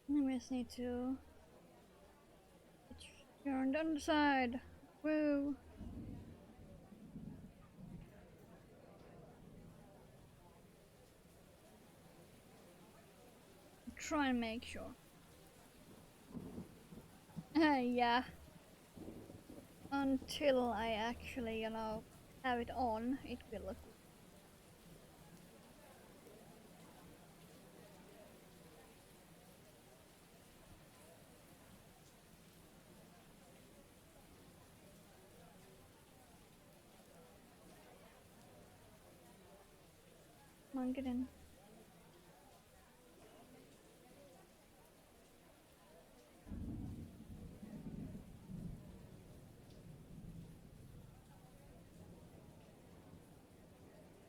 We just need to turn on the side. Woo. Try and make sure. Yeah. Until I actually, have it on, it will look. Come on, get in.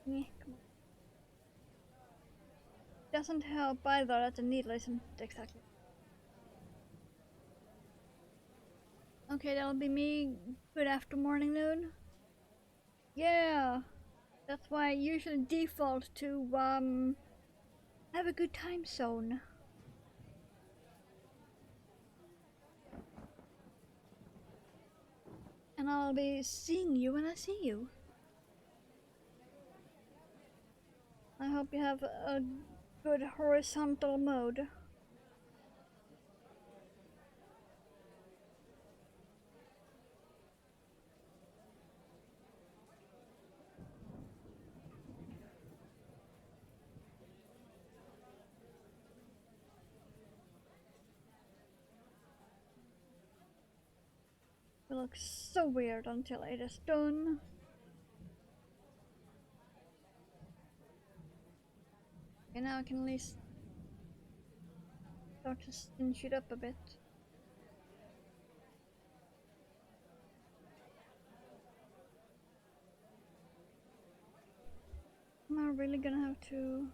Yeah, come on. Doesn't help either that the needle isn't exactly. Okay, that'll be me. Good after morning, noon. Yeah, that's why I usually default to have a good time zone. And I'll be seeing you when I see you. I hope you have a good horizontal mode. It looks so weird until it is done. Okay, now I can at least start to cinch it up a bit. Am I really gonna have to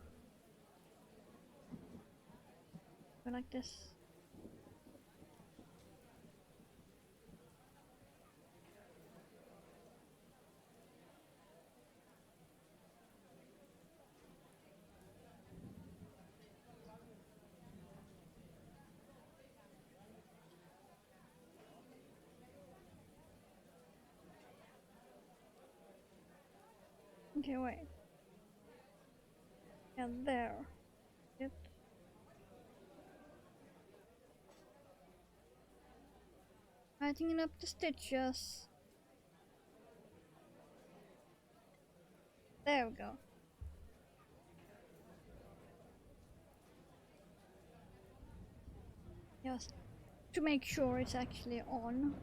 go like this? Okay, wait. Yeah, there. It. Tightening up the stitches. There we go. Just to make sure it's actually on.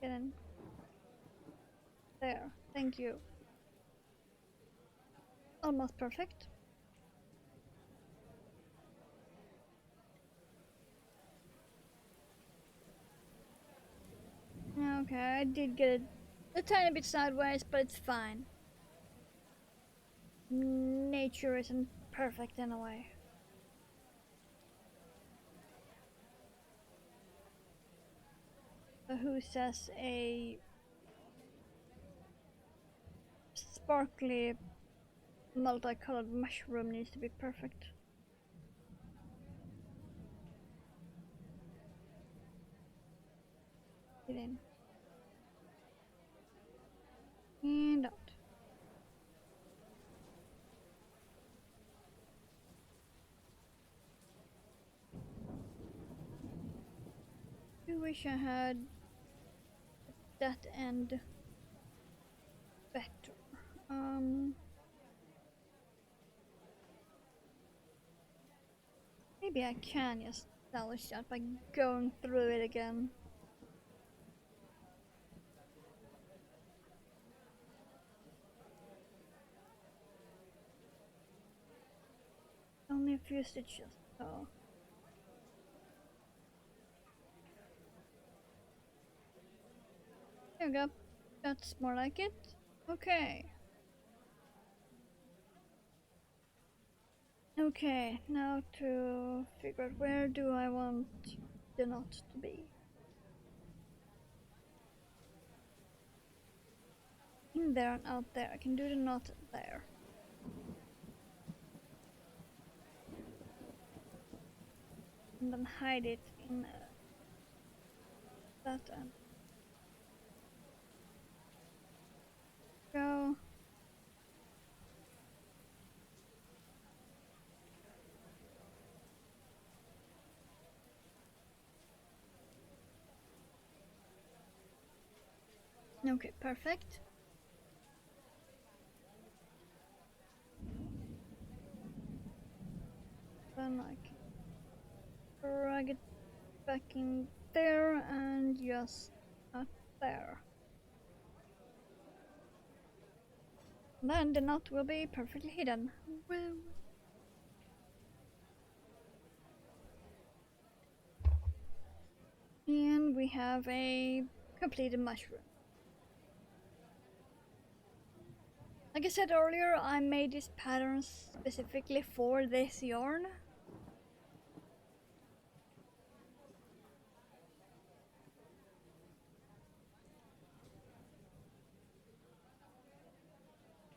Get in. There. Thank you. Almost perfect. Okay, I did get it a tiny bit sideways, but it's fine. Nature isn't perfect anyway. So who says a sparkly multicolored mushroom needs to be perfect? Get in. And out. I wish I had that end better. Maybe I can just salvage that by going through it again. Only a few stitches, so. There we go. That's more like it. Okay. Okay, now to figure out where do I want the knot to be. In there and out there. I can do the knot there. And then hide it in that end. Go. Okay, perfect. Then I can drag it back in there and just up there. Then the knot will be perfectly hidden. Well, and we have a completed mushroom. Like I said earlier, I made these patterns specifically for this yarn.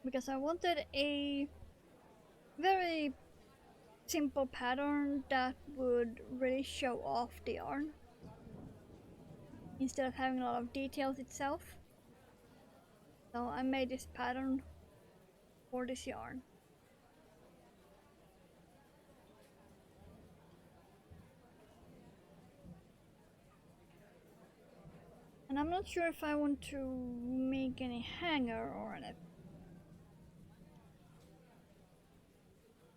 Because I wanted a very simple pattern that would really show off the yarn instead of having a lot of details itself. So I made this pattern for this yarn. And I'm not sure if I want to make any hanger or anything.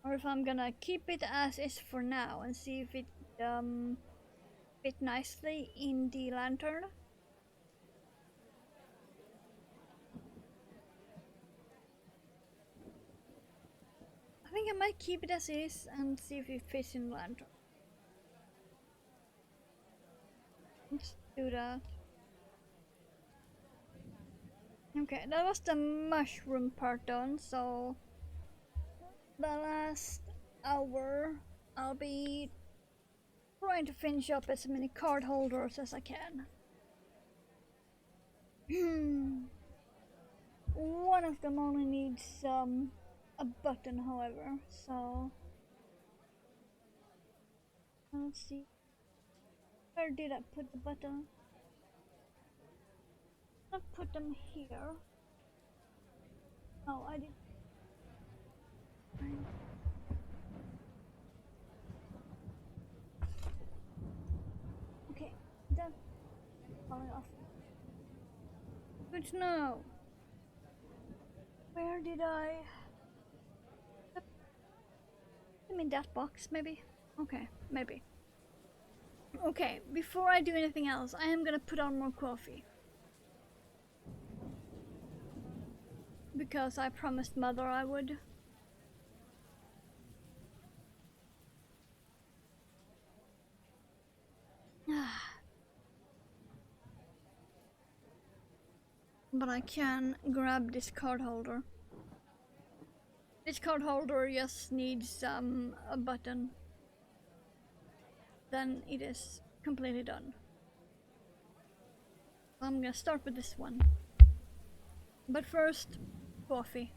Or if I'm gonna keep it as is for now and see if it fit nicely in the lantern. I think I might keep it as is and see if it fits in lantern. Let's do that. Okay, that was the mushroom part done, so the last hour I'll be trying to finish up as many card holders as I can. One of them only needs a button, however, so let's see. Where did I put the button? I put them here. Oh, I did. Okay, that's falling off. Good to know. Where did I? I'm in that box, maybe? Okay, maybe. Okay, before I do anything else, I am gonna put on more coffee. Because I promised Mother I would. But I can grab this card holder. This card holder just needs a button. Then it is completely done. I'm gonna start with this one. But first, coffee.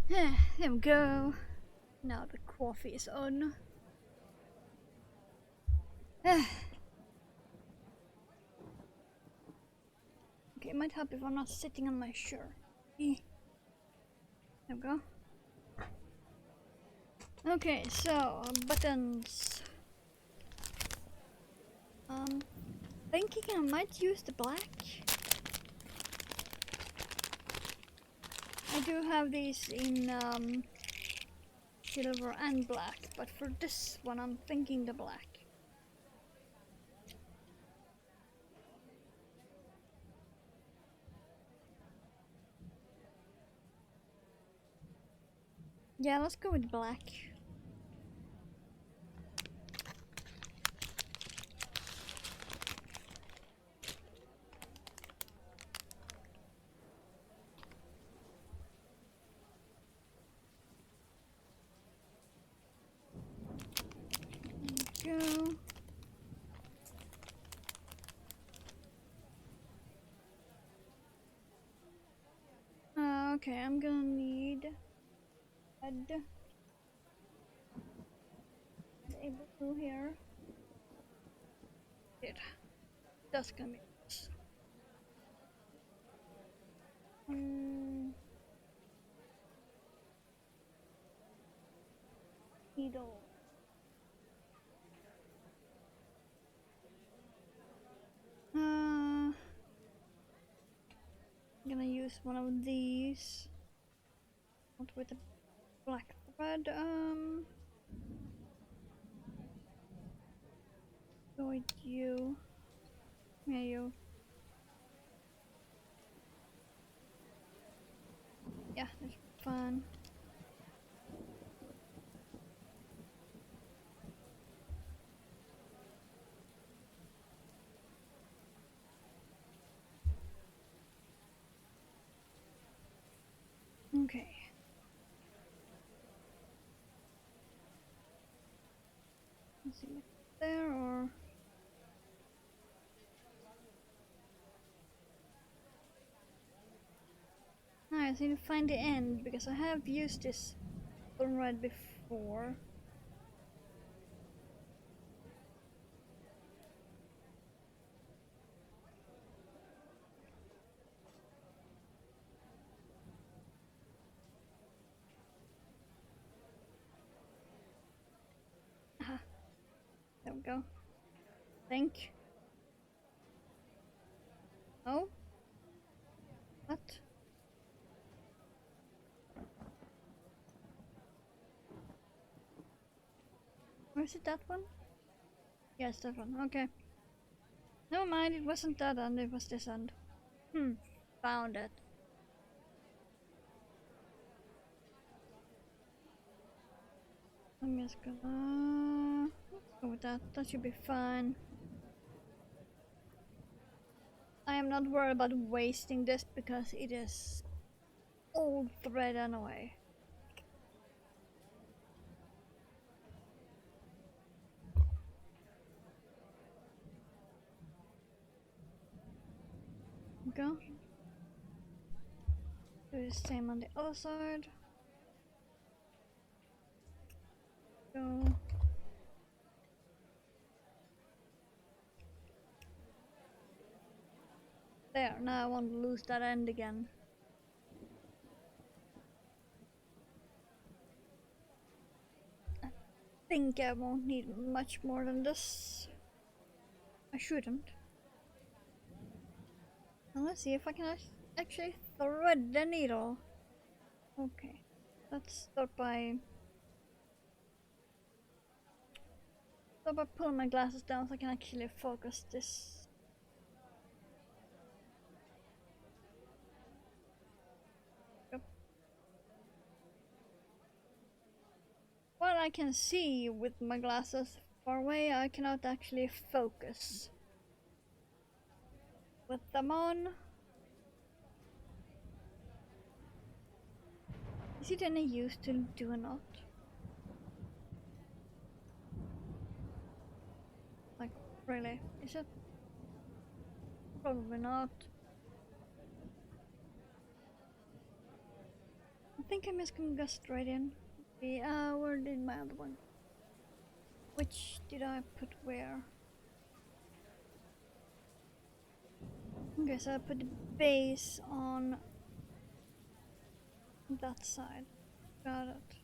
There we go. Now the coffee is on. Okay, it might help if I'm not sitting on my shirt. There we go. Okay, so buttons. Thinking I might use the black. I do have these in silver and black, but for this one I'm thinking the black. Yeah, let's go with black. There we go. Okay, I'm gonna need red. Able to here. It. That's gonna be this. Needle. I'm gonna use one of these. Not with the black thread. Go with you. Yeah, you. Yeah, that's fun. Okay. Let's see if it's there or. No, I need to find the end because I have used this thread before. Aha. There we go. Think. Oh? What? Or is it that one? Yes, that one. Okay. Never mind, it wasn't that end, it was this end. Found it. I'm just gonna... Let's go with that. That should be fine. I am not worried about wasting this because it is old thread anyway. Go. Do the same on the other side. Go. There, now I won't lose that end again. I think I won't need much more than this. I shouldn't. Now let's see if I can actually thread the needle. Okay, let's start by pulling my glasses down so I can actually focus this. While I can see with my glasses far away, I cannot actually focus. With them on, is it any use to do a knot? Like, really? Is it? Probably not. think I'm just gonna go straight in. Okay, where did my other one? Which did I put where? Okay, so I put the base on that side. Got it.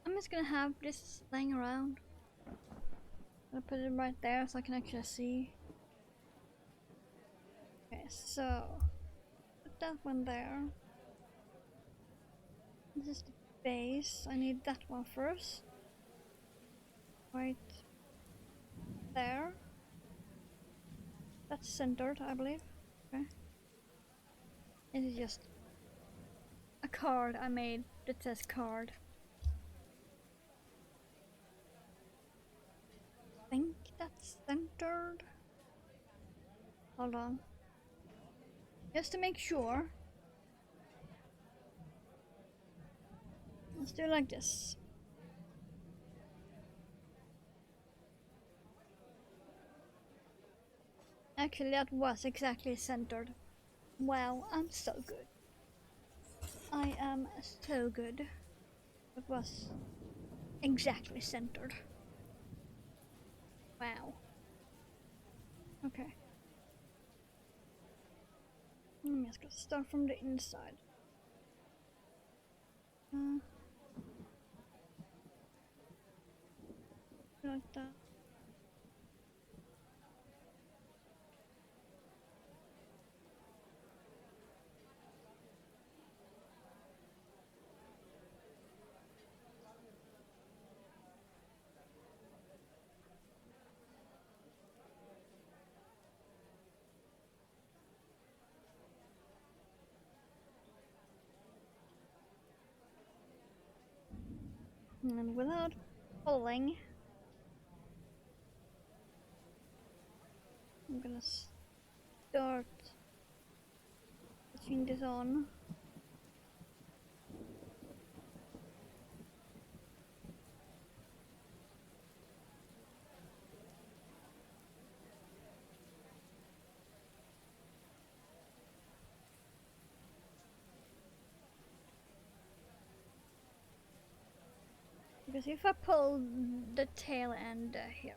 I'm just gonna have this laying around. I'll put it right there so I can actually see. Okay, so put that one there. This is the base. I need that one first. Right there. That's centered, I believe. Okay. It is just a card I made that says card. I think that's centered. Hold on. Just to make sure. Let's do it like this. Actually, that was exactly centered. Wow, I'm so good. I am so good. It was exactly centered. Wow. Okay. I'm just gonna start from the inside. Like that. And without pulling, I'm gonna start putting this on. Because if I pull the tail end here,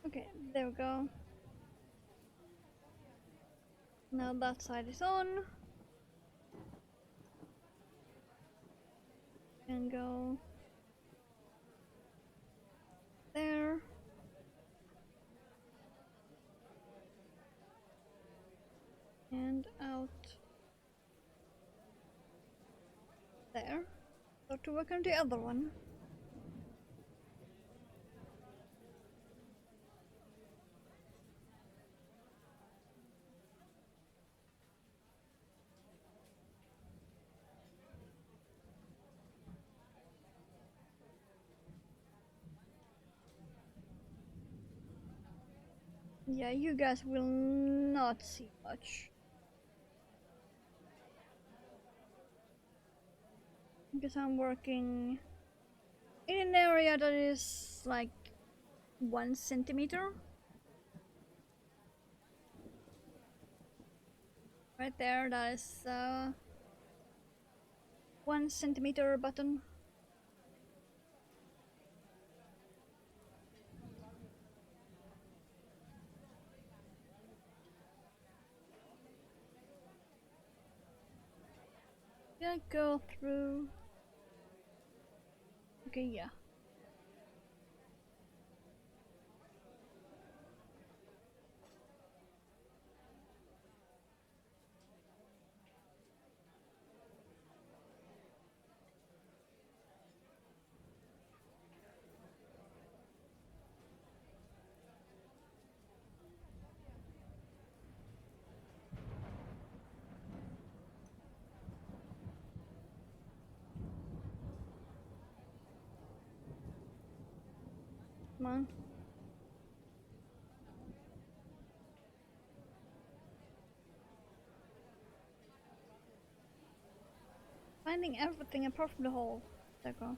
okay, there we go. Now that side is on. And go there. And out there. So to work on the other one. Yeah, you guys will not see much. Because I'm working in an area that is like 1 centimeter. Right there, that is 1 centimeter button. Gonna go through. Okay, yeah. Come on. Finding everything apart from the hole. There you go.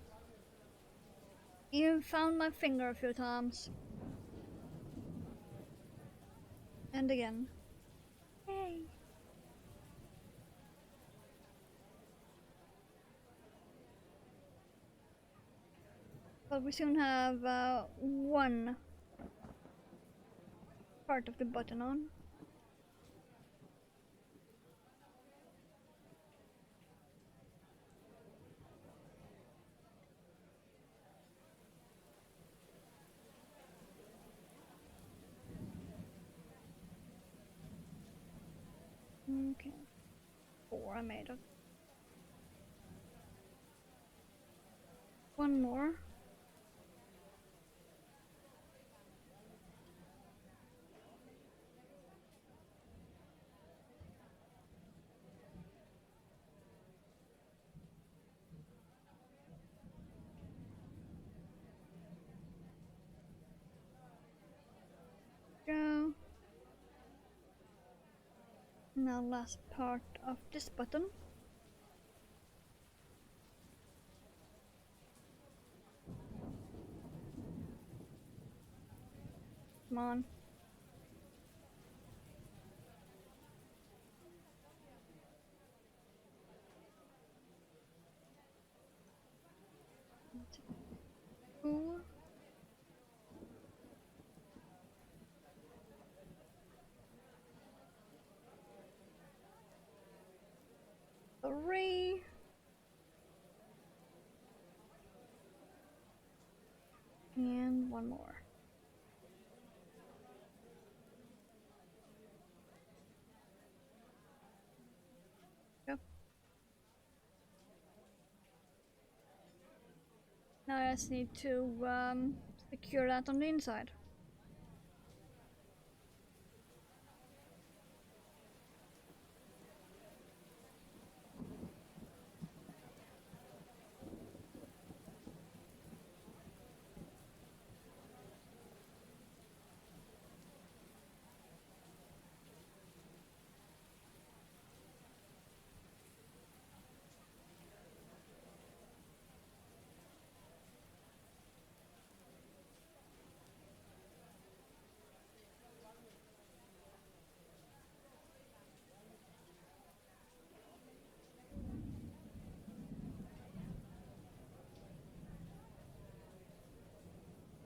Even found my finger a few times. And again. Yay! But we soon have one part of the button on. Okay. 4 I made it. One more. Go. Now last part of this button. Come on. Two. Three. And one more. Yep. Now I just need to secure that on the inside.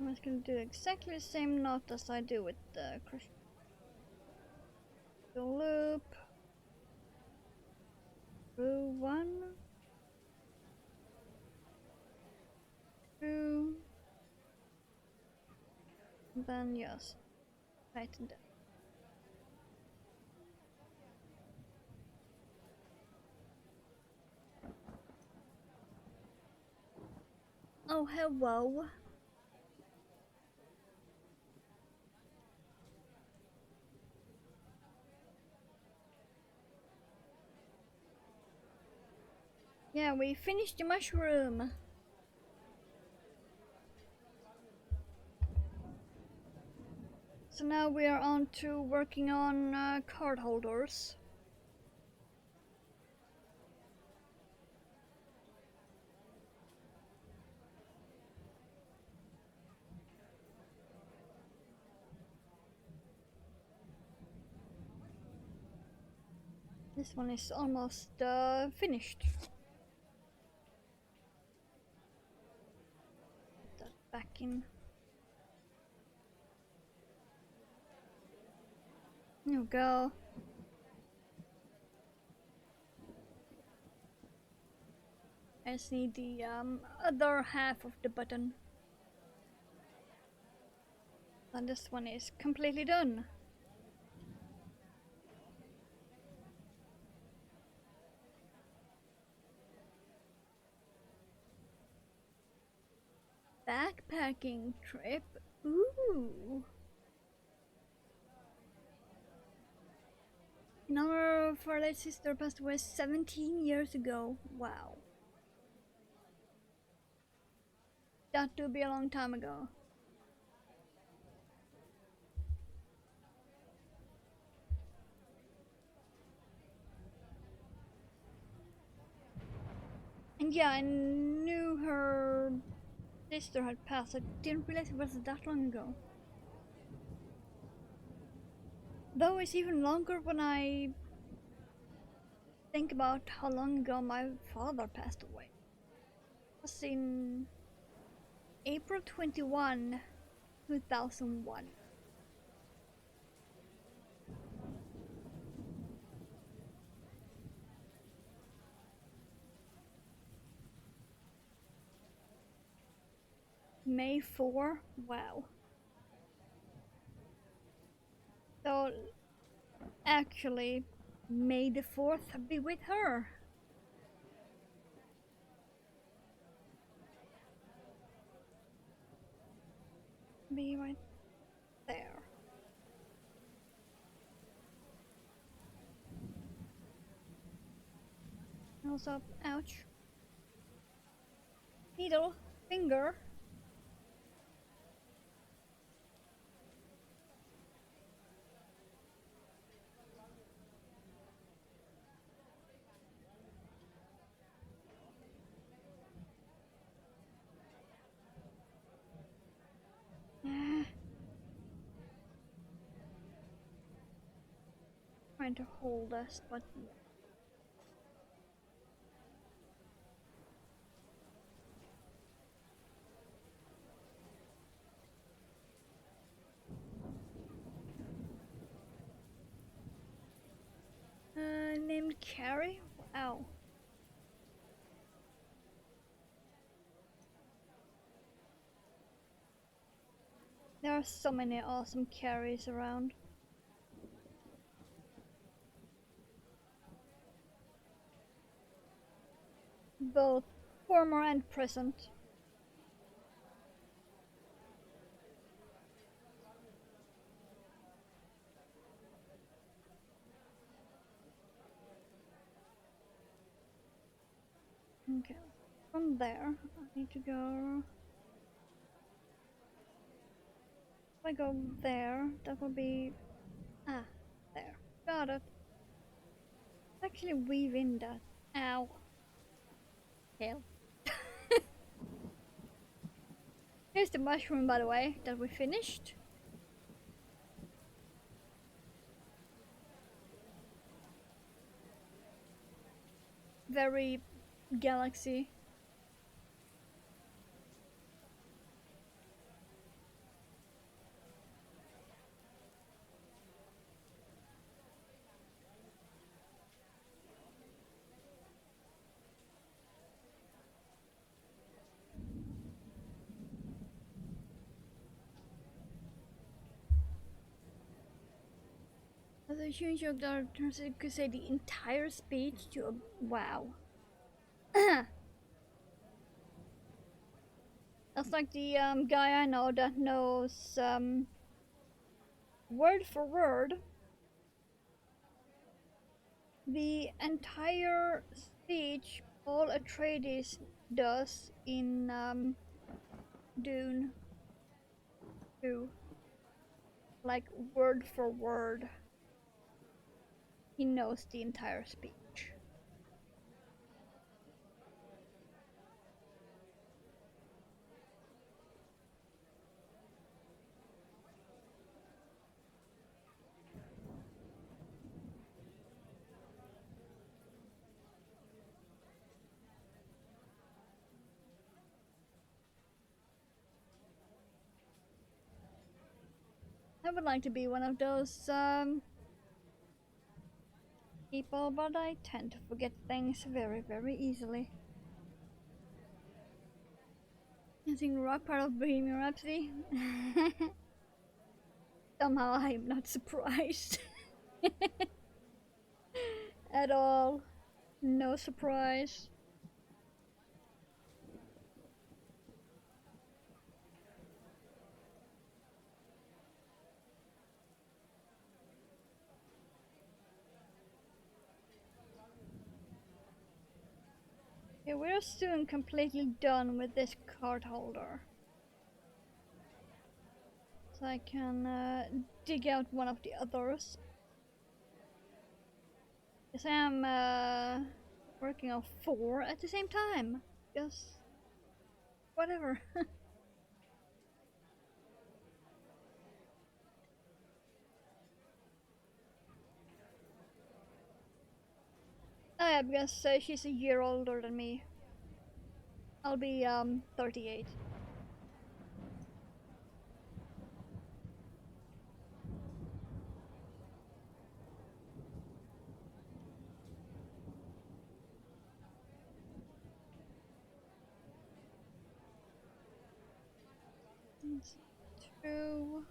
I'm just gonna do exactly the same knot as I do with the crush. The loop. Through 1. 2. And then yes. Tighten that. Oh, hello. Yeah, we finished the mushroom. So now we are on to working on card holders. This one is almost finished. Put that back in. There we go. I just need the other half of the button. And this one is completely done. Backpacking trip. Ooh. In honor of our late sister passed away 17 years ago. Wow. That would be a long time ago. And yeah, I knew her sister had passed. I didn't realize it was that long ago. Though it's even longer when I think about how long ago my father passed away. It was in April 21, 2001. May 4? Wow. So, actually, May the 4th be with her. Be right there. Also, ouch. Needle, finger. Trying to hold us, but named Carrie? Wow. There are so many awesome Carries around. Both former and present. Okay, from there, I need to go. If I go there, that will be. Ah, there. Got it. Actually, weave in that. Ow. Hell. Here's the mushroom, by the way, that we finished. Very galaxy. As a huge doctor, you could say the entire speech to a wow. That's like the guy I know that knows word for word the entire speech Paul Atreides does in Dune 2. Like word for word. He knows the entire speech. I would like to be one of those people, but I tend to forget things very, very easily. I think rock part of Bohemian Rhapsody. Somehow I am not surprised. At all. No surprise. Okay, we're soon completely done with this card holder. So I can dig out one of the others. Yes, I am working on 4 at the same time. Just whatever. Oh yeah, because she's a year older than me. I'll be 38. That's 2.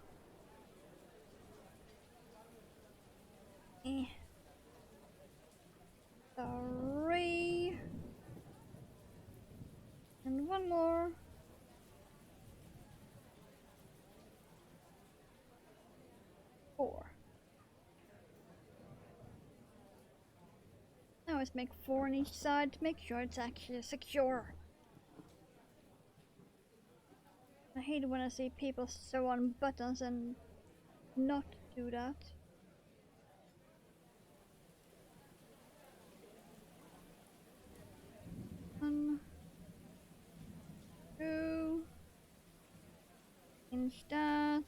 Eh. 3. And one more. 4. Now let's make 4 on each side to make sure it's actually secure. I hate when I see people sew on buttons and not do that. 1, 2. Change that.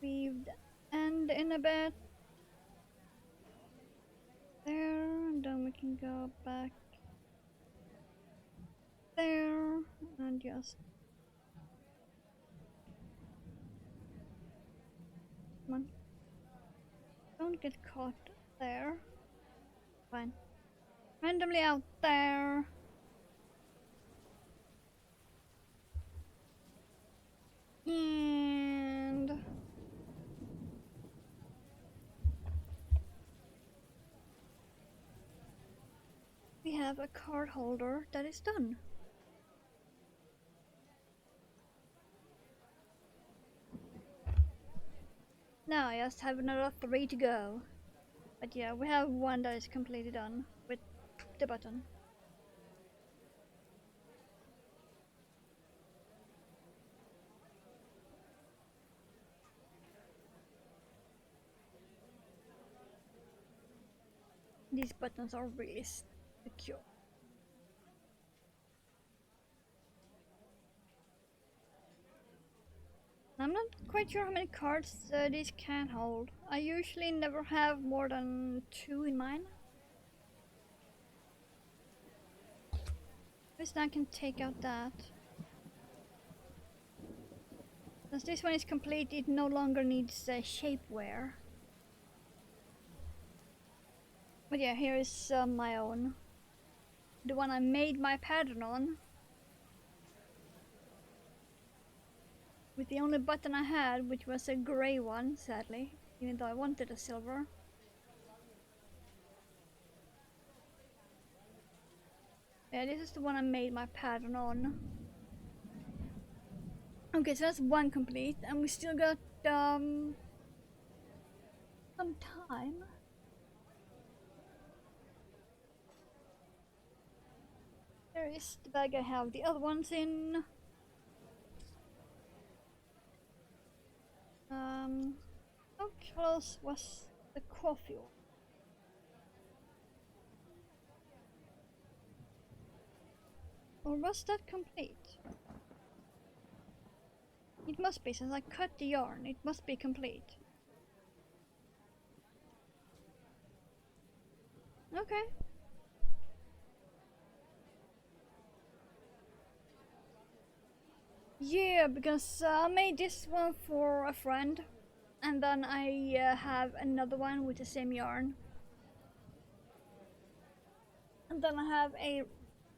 Weave the end in a bit. There, and then we can go back there and just come on. Don't get caught there. Fine. Randomly out there. And we have a card holder that is done. Now I just have another 3 to go. But yeah, we have one that is completely done with the button. These buttons are really secure. I'm not quite sure how many cards these can hold. I usually never have more than 2 in mine. At least I can take out that. Since this one is complete, it no longer needs shapewear. But yeah, here is my own. The one I made my pattern on. With the only button I had, which was a grey one, sadly. Even though I wanted a silver. Yeah, this is the one I made my pattern on. Okay, so that's one complete, and we still got some time. There is the bag I have the other ones in. How close was the coffee one? Or was that complete? It must be, since I cut the yarn, it must be complete. Okay. Yeah, because I made this one for a friend, and then I have another one with the same yarn. And then I have a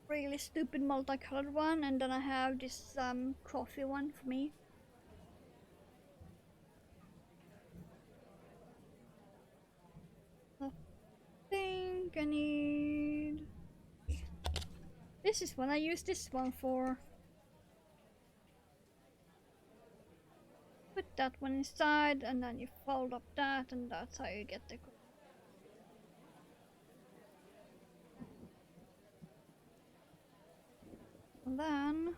really stupid multicolored one, and then I have this coffee one for me. I think I need... This is what I use this one for. Put that one inside, and then you fold up that, and that's how you get the... And then...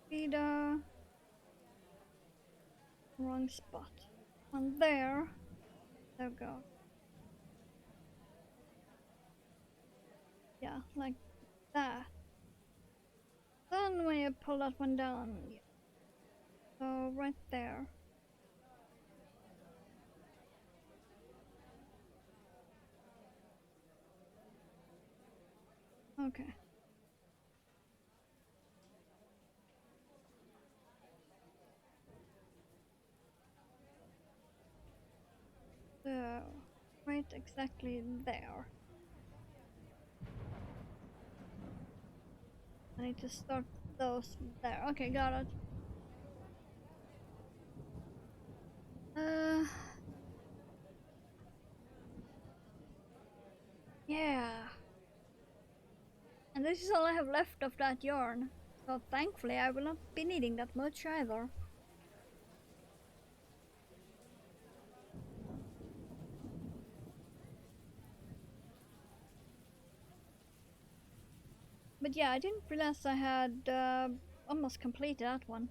Frida... wrong spot. On there. There we go. Yeah, like that. Then when you pull that one down, so right there. Okay. So, right exactly there. I need to start those there. Okay, got it. Uh, yeah. And this is all I have left of that yarn. So thankfully I will not be needing that much either. But yeah, I didn't realize I had almost completed that one.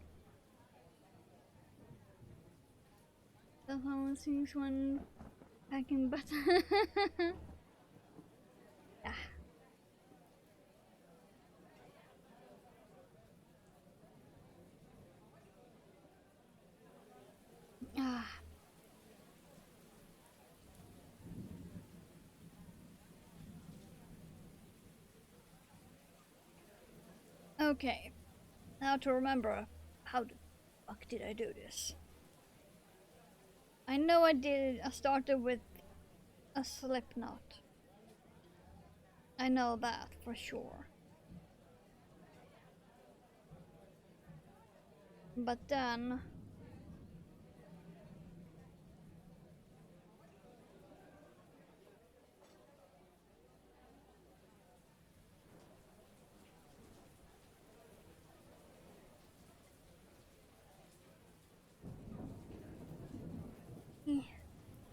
That's one seems one packing button. Yeah. Ah. Okay. Now to remember, how the fuck did I do this? I know I started with a slip knot. I know that for sure. But then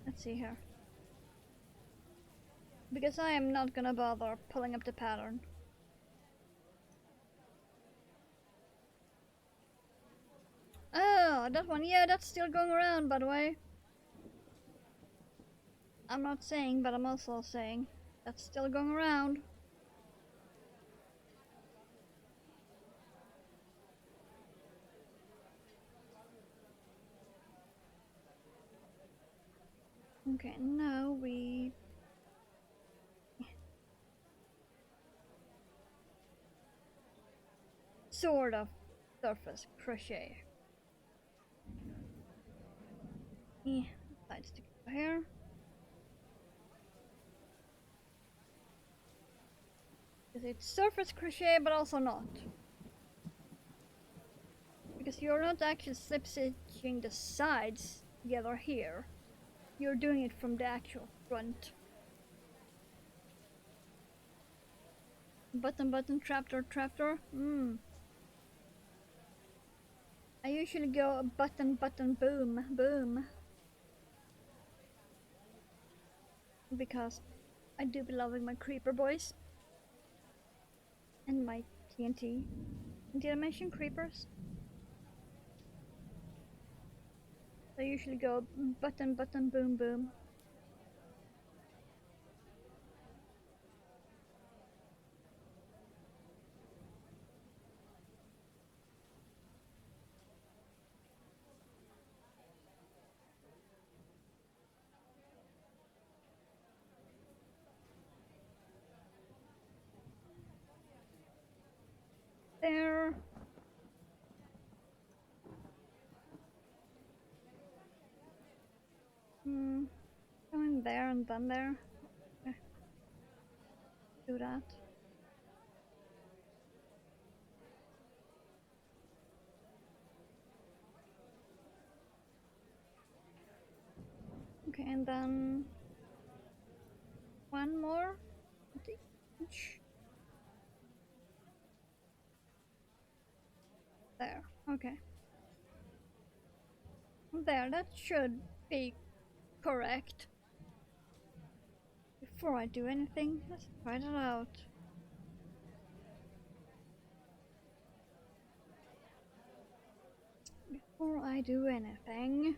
let's see here. Because I am not gonna bother pulling up the pattern. Oh, that one, yeah, that's still going around, by the way. I'm not saying, but I'm also saying that's still going around. Okay, now we... sort of surface crochet. Yeah, side stick here. Because it's surface crochet, but also not. Because you're not actually slip stitching the sides together here. You're doing it from the actual front. Button, button, trapdoor, trapdoor. I usually go button, button, boom, boom. Because I do be loving my creeper boys. And my TNT. Did I mention creepers? I usually go button, button, boom, boom. There. Going there and then there. Okay. Do that. Okay, and then one more. There. Okay. There, that should be correct. Before I do anything, let's try that out. Before I do anything.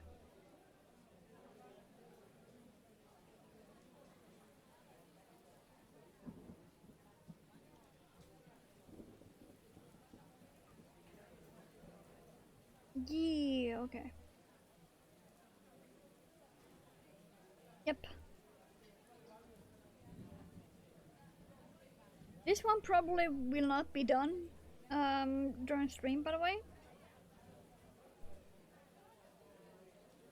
Yeah, okay. Yep. This one probably will not be done during stream, by the way.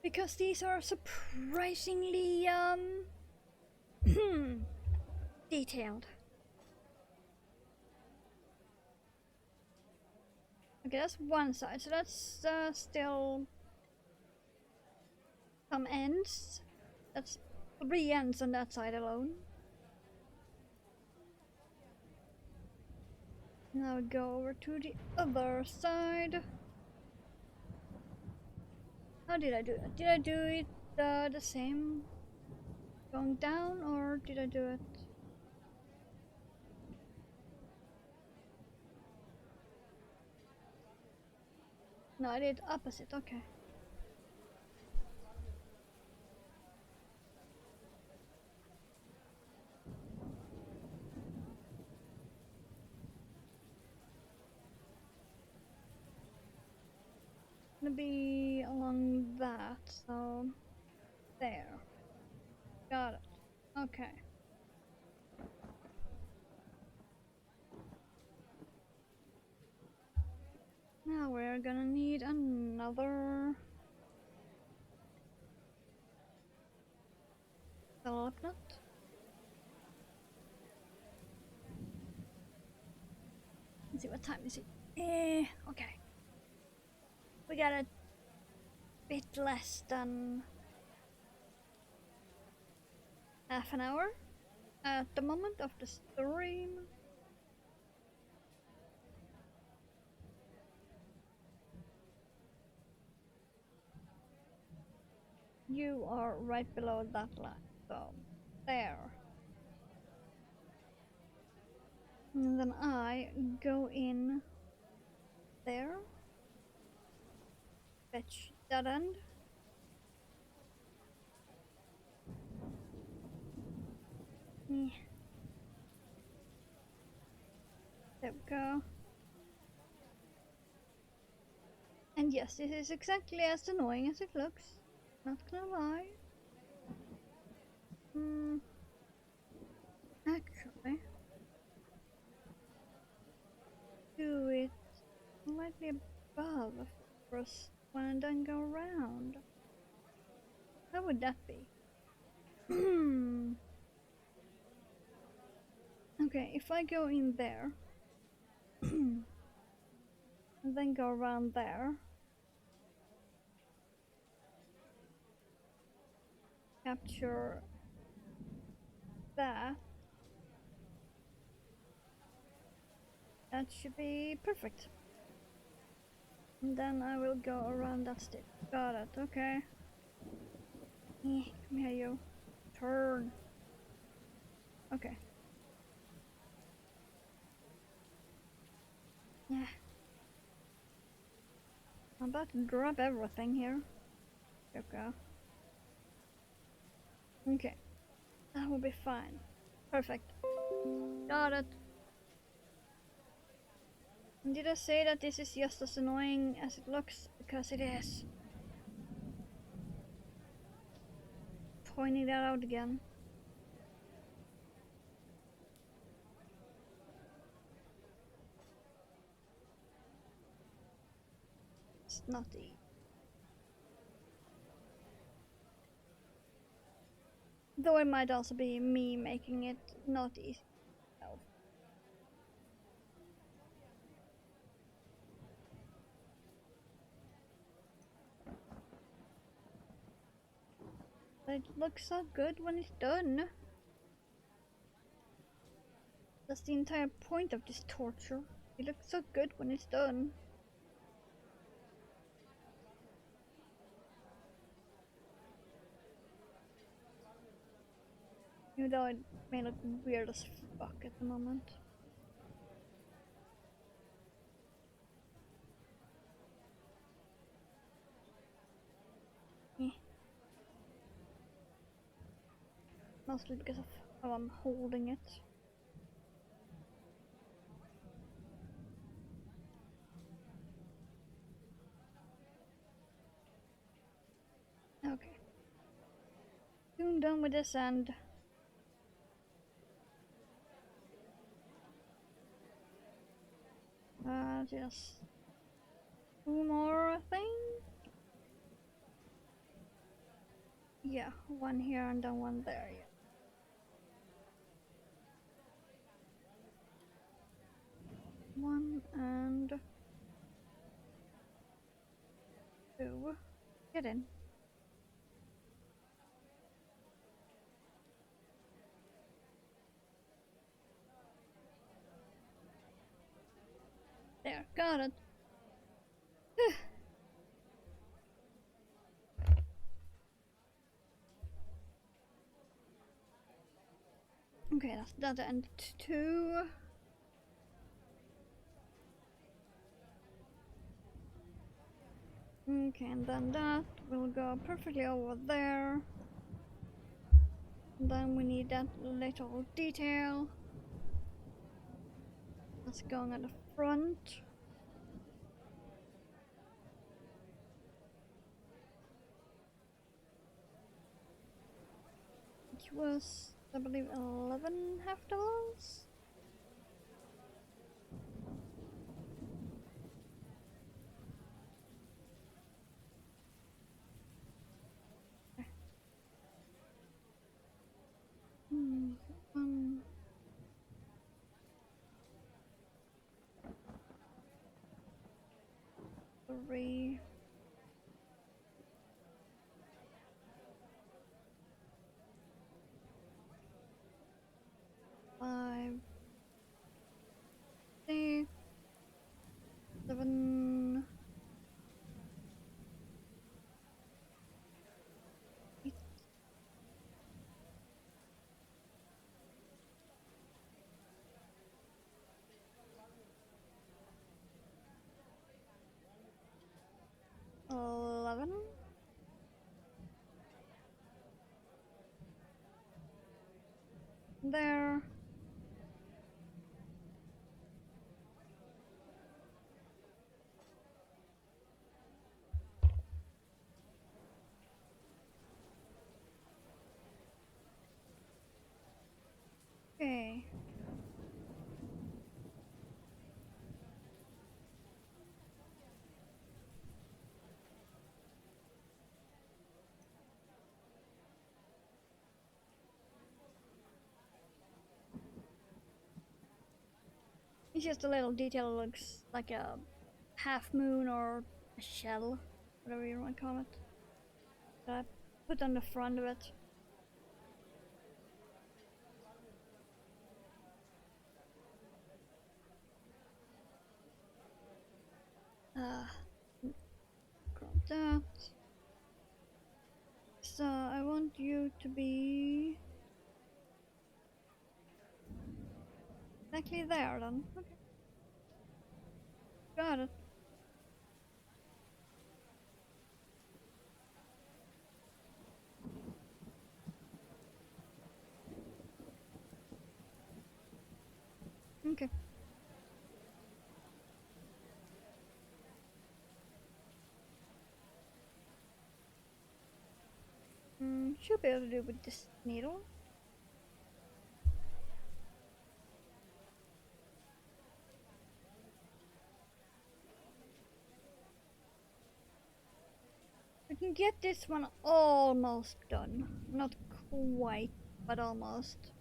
Because these are surprisingly detailed. Okay, that's one side, so that's still some ends. That's 3 ends on that side alone. Now go over to the other side. How did I do it? Did I do it the same going down, or did I do it? No, I did opposite, okay. Gonna be along that, so there. Got it. Okay. Now we're gonna need another scallop nut. Let's see, what time is it? Okay. We got a bit less than half an hour at the moment of the stream. You are right below that line, so there. And then I go in there, fetch that end. Yeah. There we go. And yes, this is exactly as annoying as it looks. Not gonna lie. Actually, do it slightly above first one and then go around. How would that be? Okay, if I go in there and then go around there, capture that, that should be perfect. And then I will go around that stick. Got it, okay. Come here, you. Turn. Okay. Yeah. I'm about to drop everything here. Okay. Okay. That will be fine. Perfect. Got it. And did I say that this is just as annoying as it looks? Because it is. Pointing that out again. It's not easy. Though it might also be me making it not easy. No. But it looks so good when it's done. That's the entire point of this torture. It looks so good when it's done. Even though it may look weird as fuck at the moment. Mostly because of how I'm holding it. Okay. Soon done with this and just 2 more, I think. Yeah, 1 here and then 1 there, yeah. 1 and 2. Get in. There, got it. Okay, that's that and 2. Okay, and then that will go perfectly over there. And then we need that little detail that's going at the front. Which was, I believe, 11 half dollars. Um, 3. 5. 6. 7. 8. $11. There. Okay. It's just a little detail, looks like a half moon or a shell, whatever you want to call it. That I put on the front of it. Grab that. So I want you to be exactly there then. Okay. Got it. Okay. Should be able to do with this needle. We can get this one almost done. Not quite, but almost.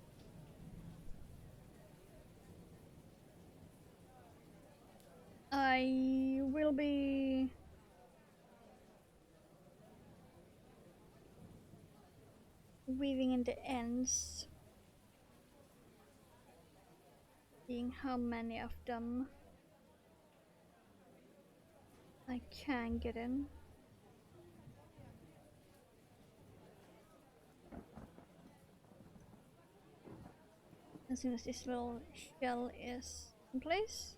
I will be weaving in the ends, seeing how many of them I can get in. As soon as this little shell is in place.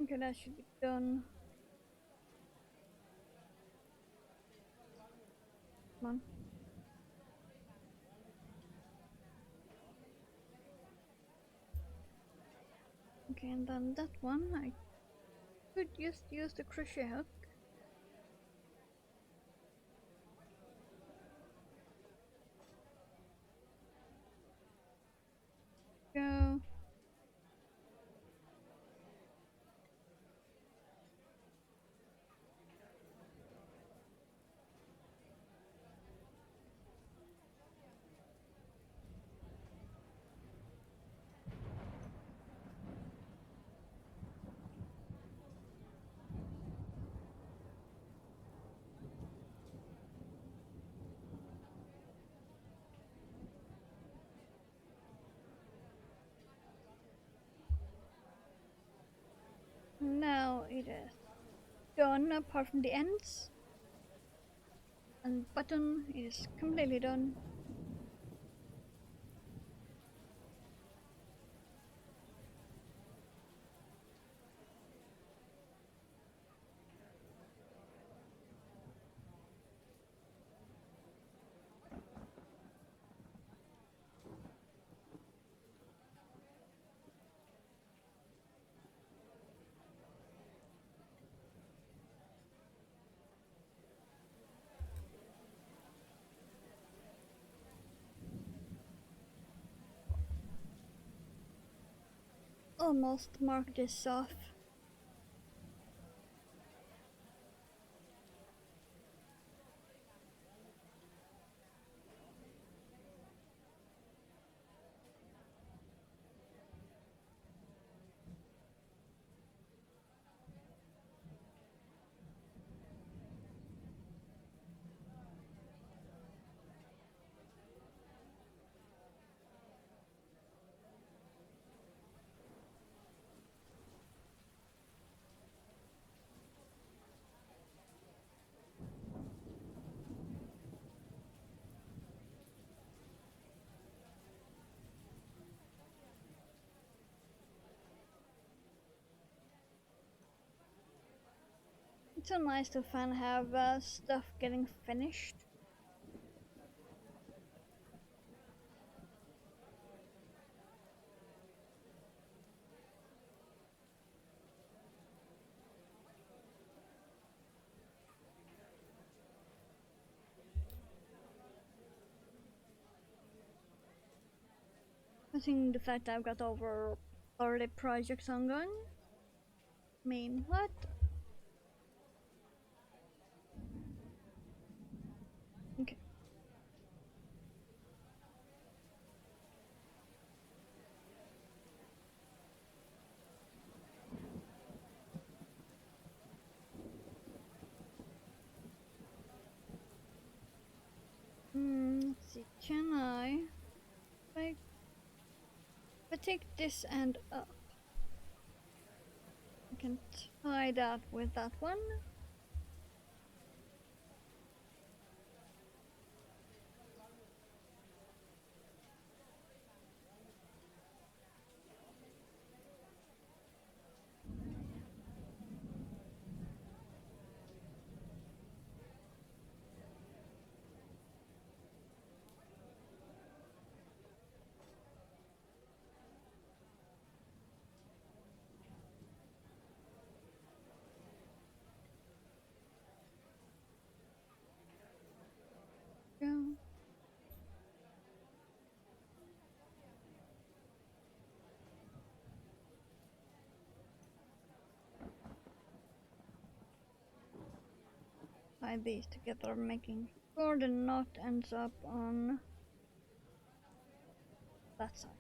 Okay, that should be done. Come on. Okay, and then that one, I could just use the crochet hook. Go. Now it is done apart from the ends. And button is completely done. Almost mark this off. It's so nice to finally have stuff getting finished. I think the fact I've got over 30 projects ongoing. I mean, what? Okay. Let's see, can like, if I take this end up, I can tie that with that one. Go. Tie these together, making sure the knot ends up on that side.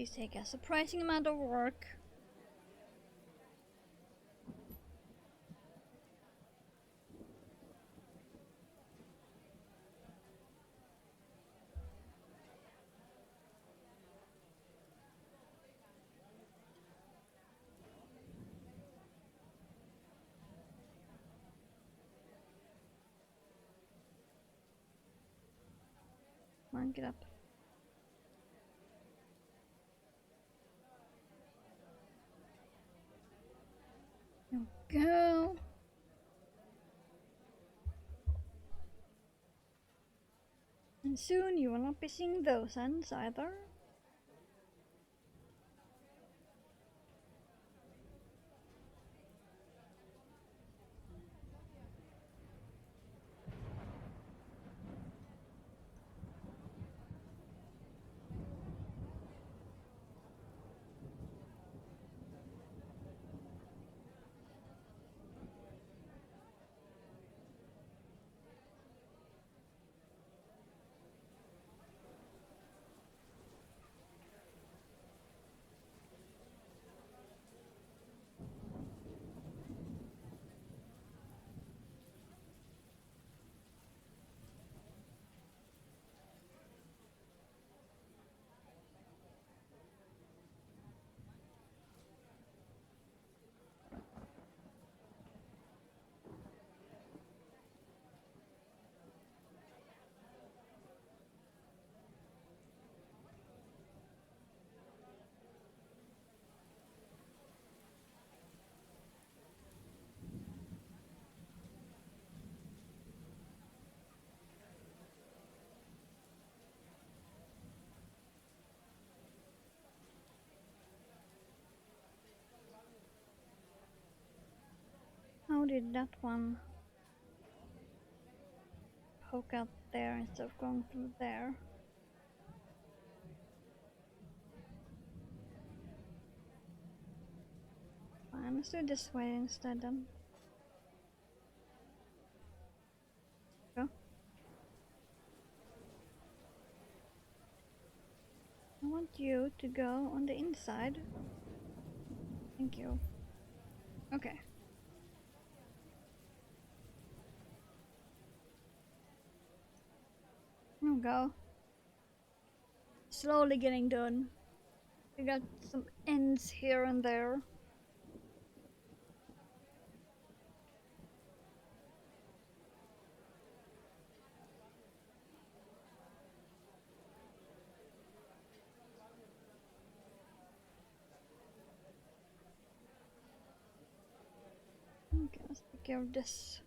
These take a surprising amount of work. Come on, get up. There we go. And soon you will not be seeing those ends either. How did that one poke out there instead of going through there? Fine, let's do this way instead then. Go. I want you to go on the inside. Thank you. Okay. Now go. Slowly getting done. We got some ends here and there. Okay, let's take care of this.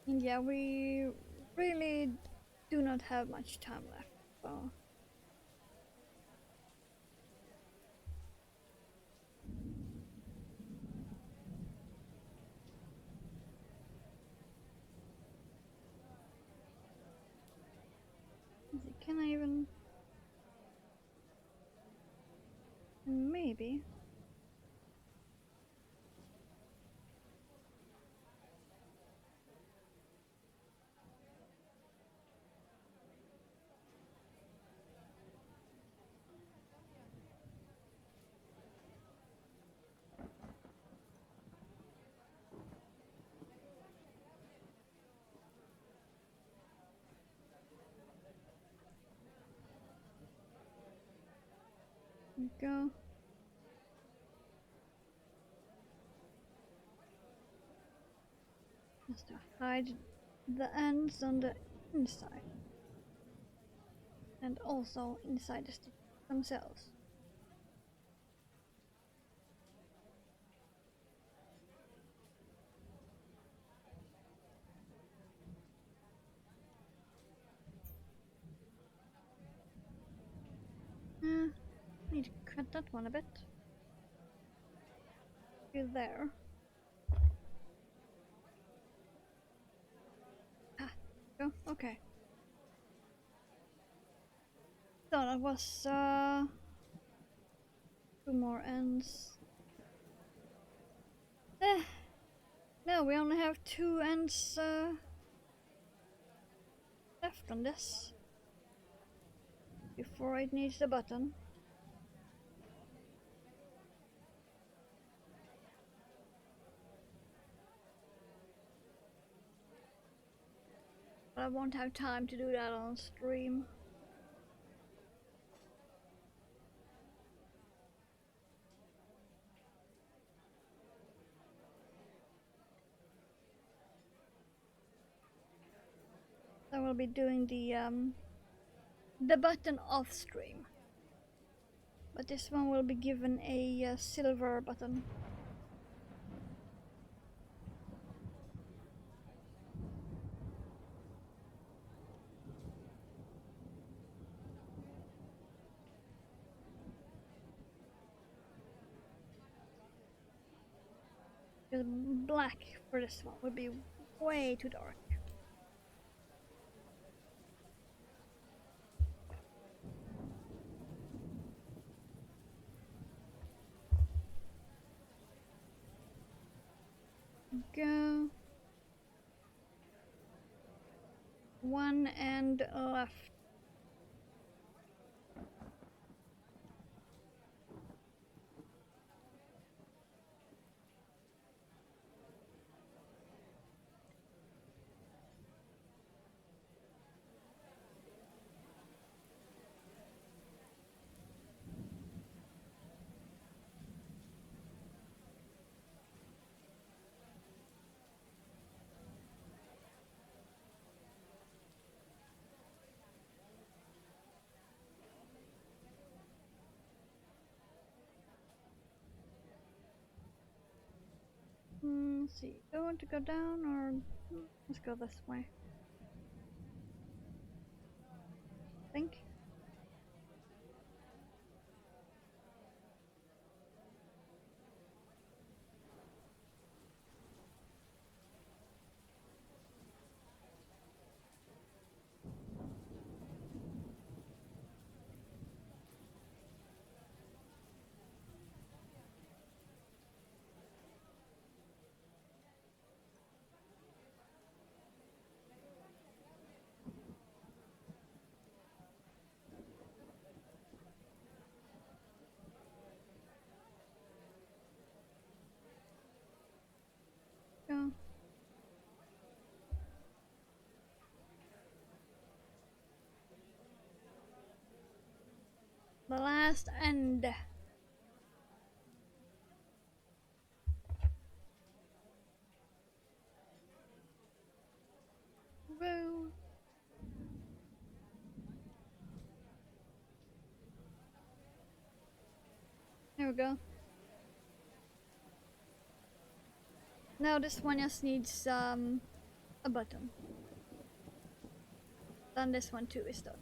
And yeah, we really do not have much time left, so can I even... Maybe. There we go. Just to hide the ends on the inside. And also inside the stitches themselves. Need to cut that one a bit. You there. Ah, go. Okay. So that was 2 more ends. No, we only have 2 ends left on this before it needs the button. But I won't have time to do that on stream. I will be doing the button off stream. But this one will be given a silver button. Because black for this one would be way too dark. Go. 1 end left. Let's see. Do I want to go down or let's go this way? Think. Go. The last end. Woo. There we go. Now this one just needs a button. Then this one too is done.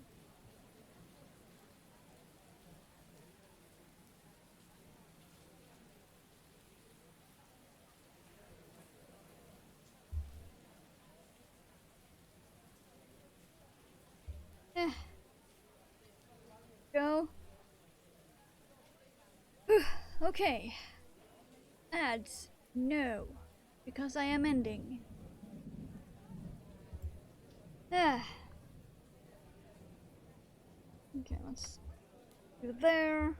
Go. Okay. Ads. No. Because I am ending. Okay, let's do there.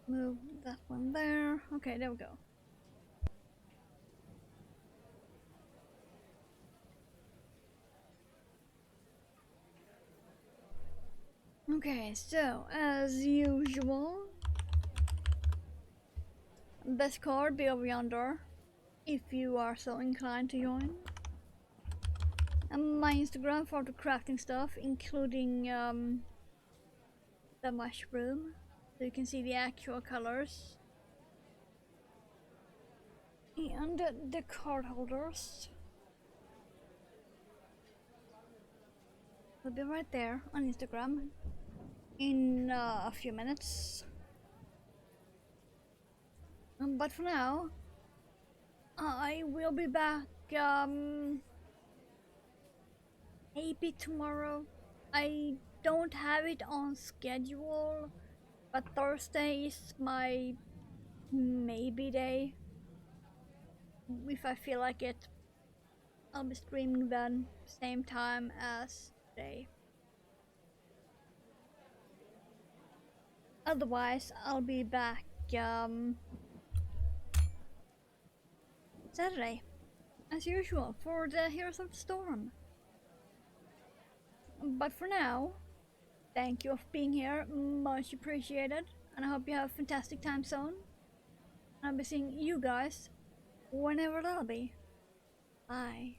Move that one there. Okay, there we go. Okay, so as usual, best card be over yonder, if you are so inclined to join. And my Instagram for the crafting stuff, including the mushroom, so you can see the actual colors. And the card holders will be right there on Instagram in a few minutes. But for now, I will be back, maybe tomorrow. I don't have it on schedule, but Thursday is my maybe day. If I feel like it, I'll be streaming then, same time as today. Otherwise, I'll be back Saturday, as usual, for the Heroes of the Storm. But for now, thank you for being here, much appreciated, and I hope you have a fantastic time zone. I'll be seeing you guys whenever that'll be. Bye.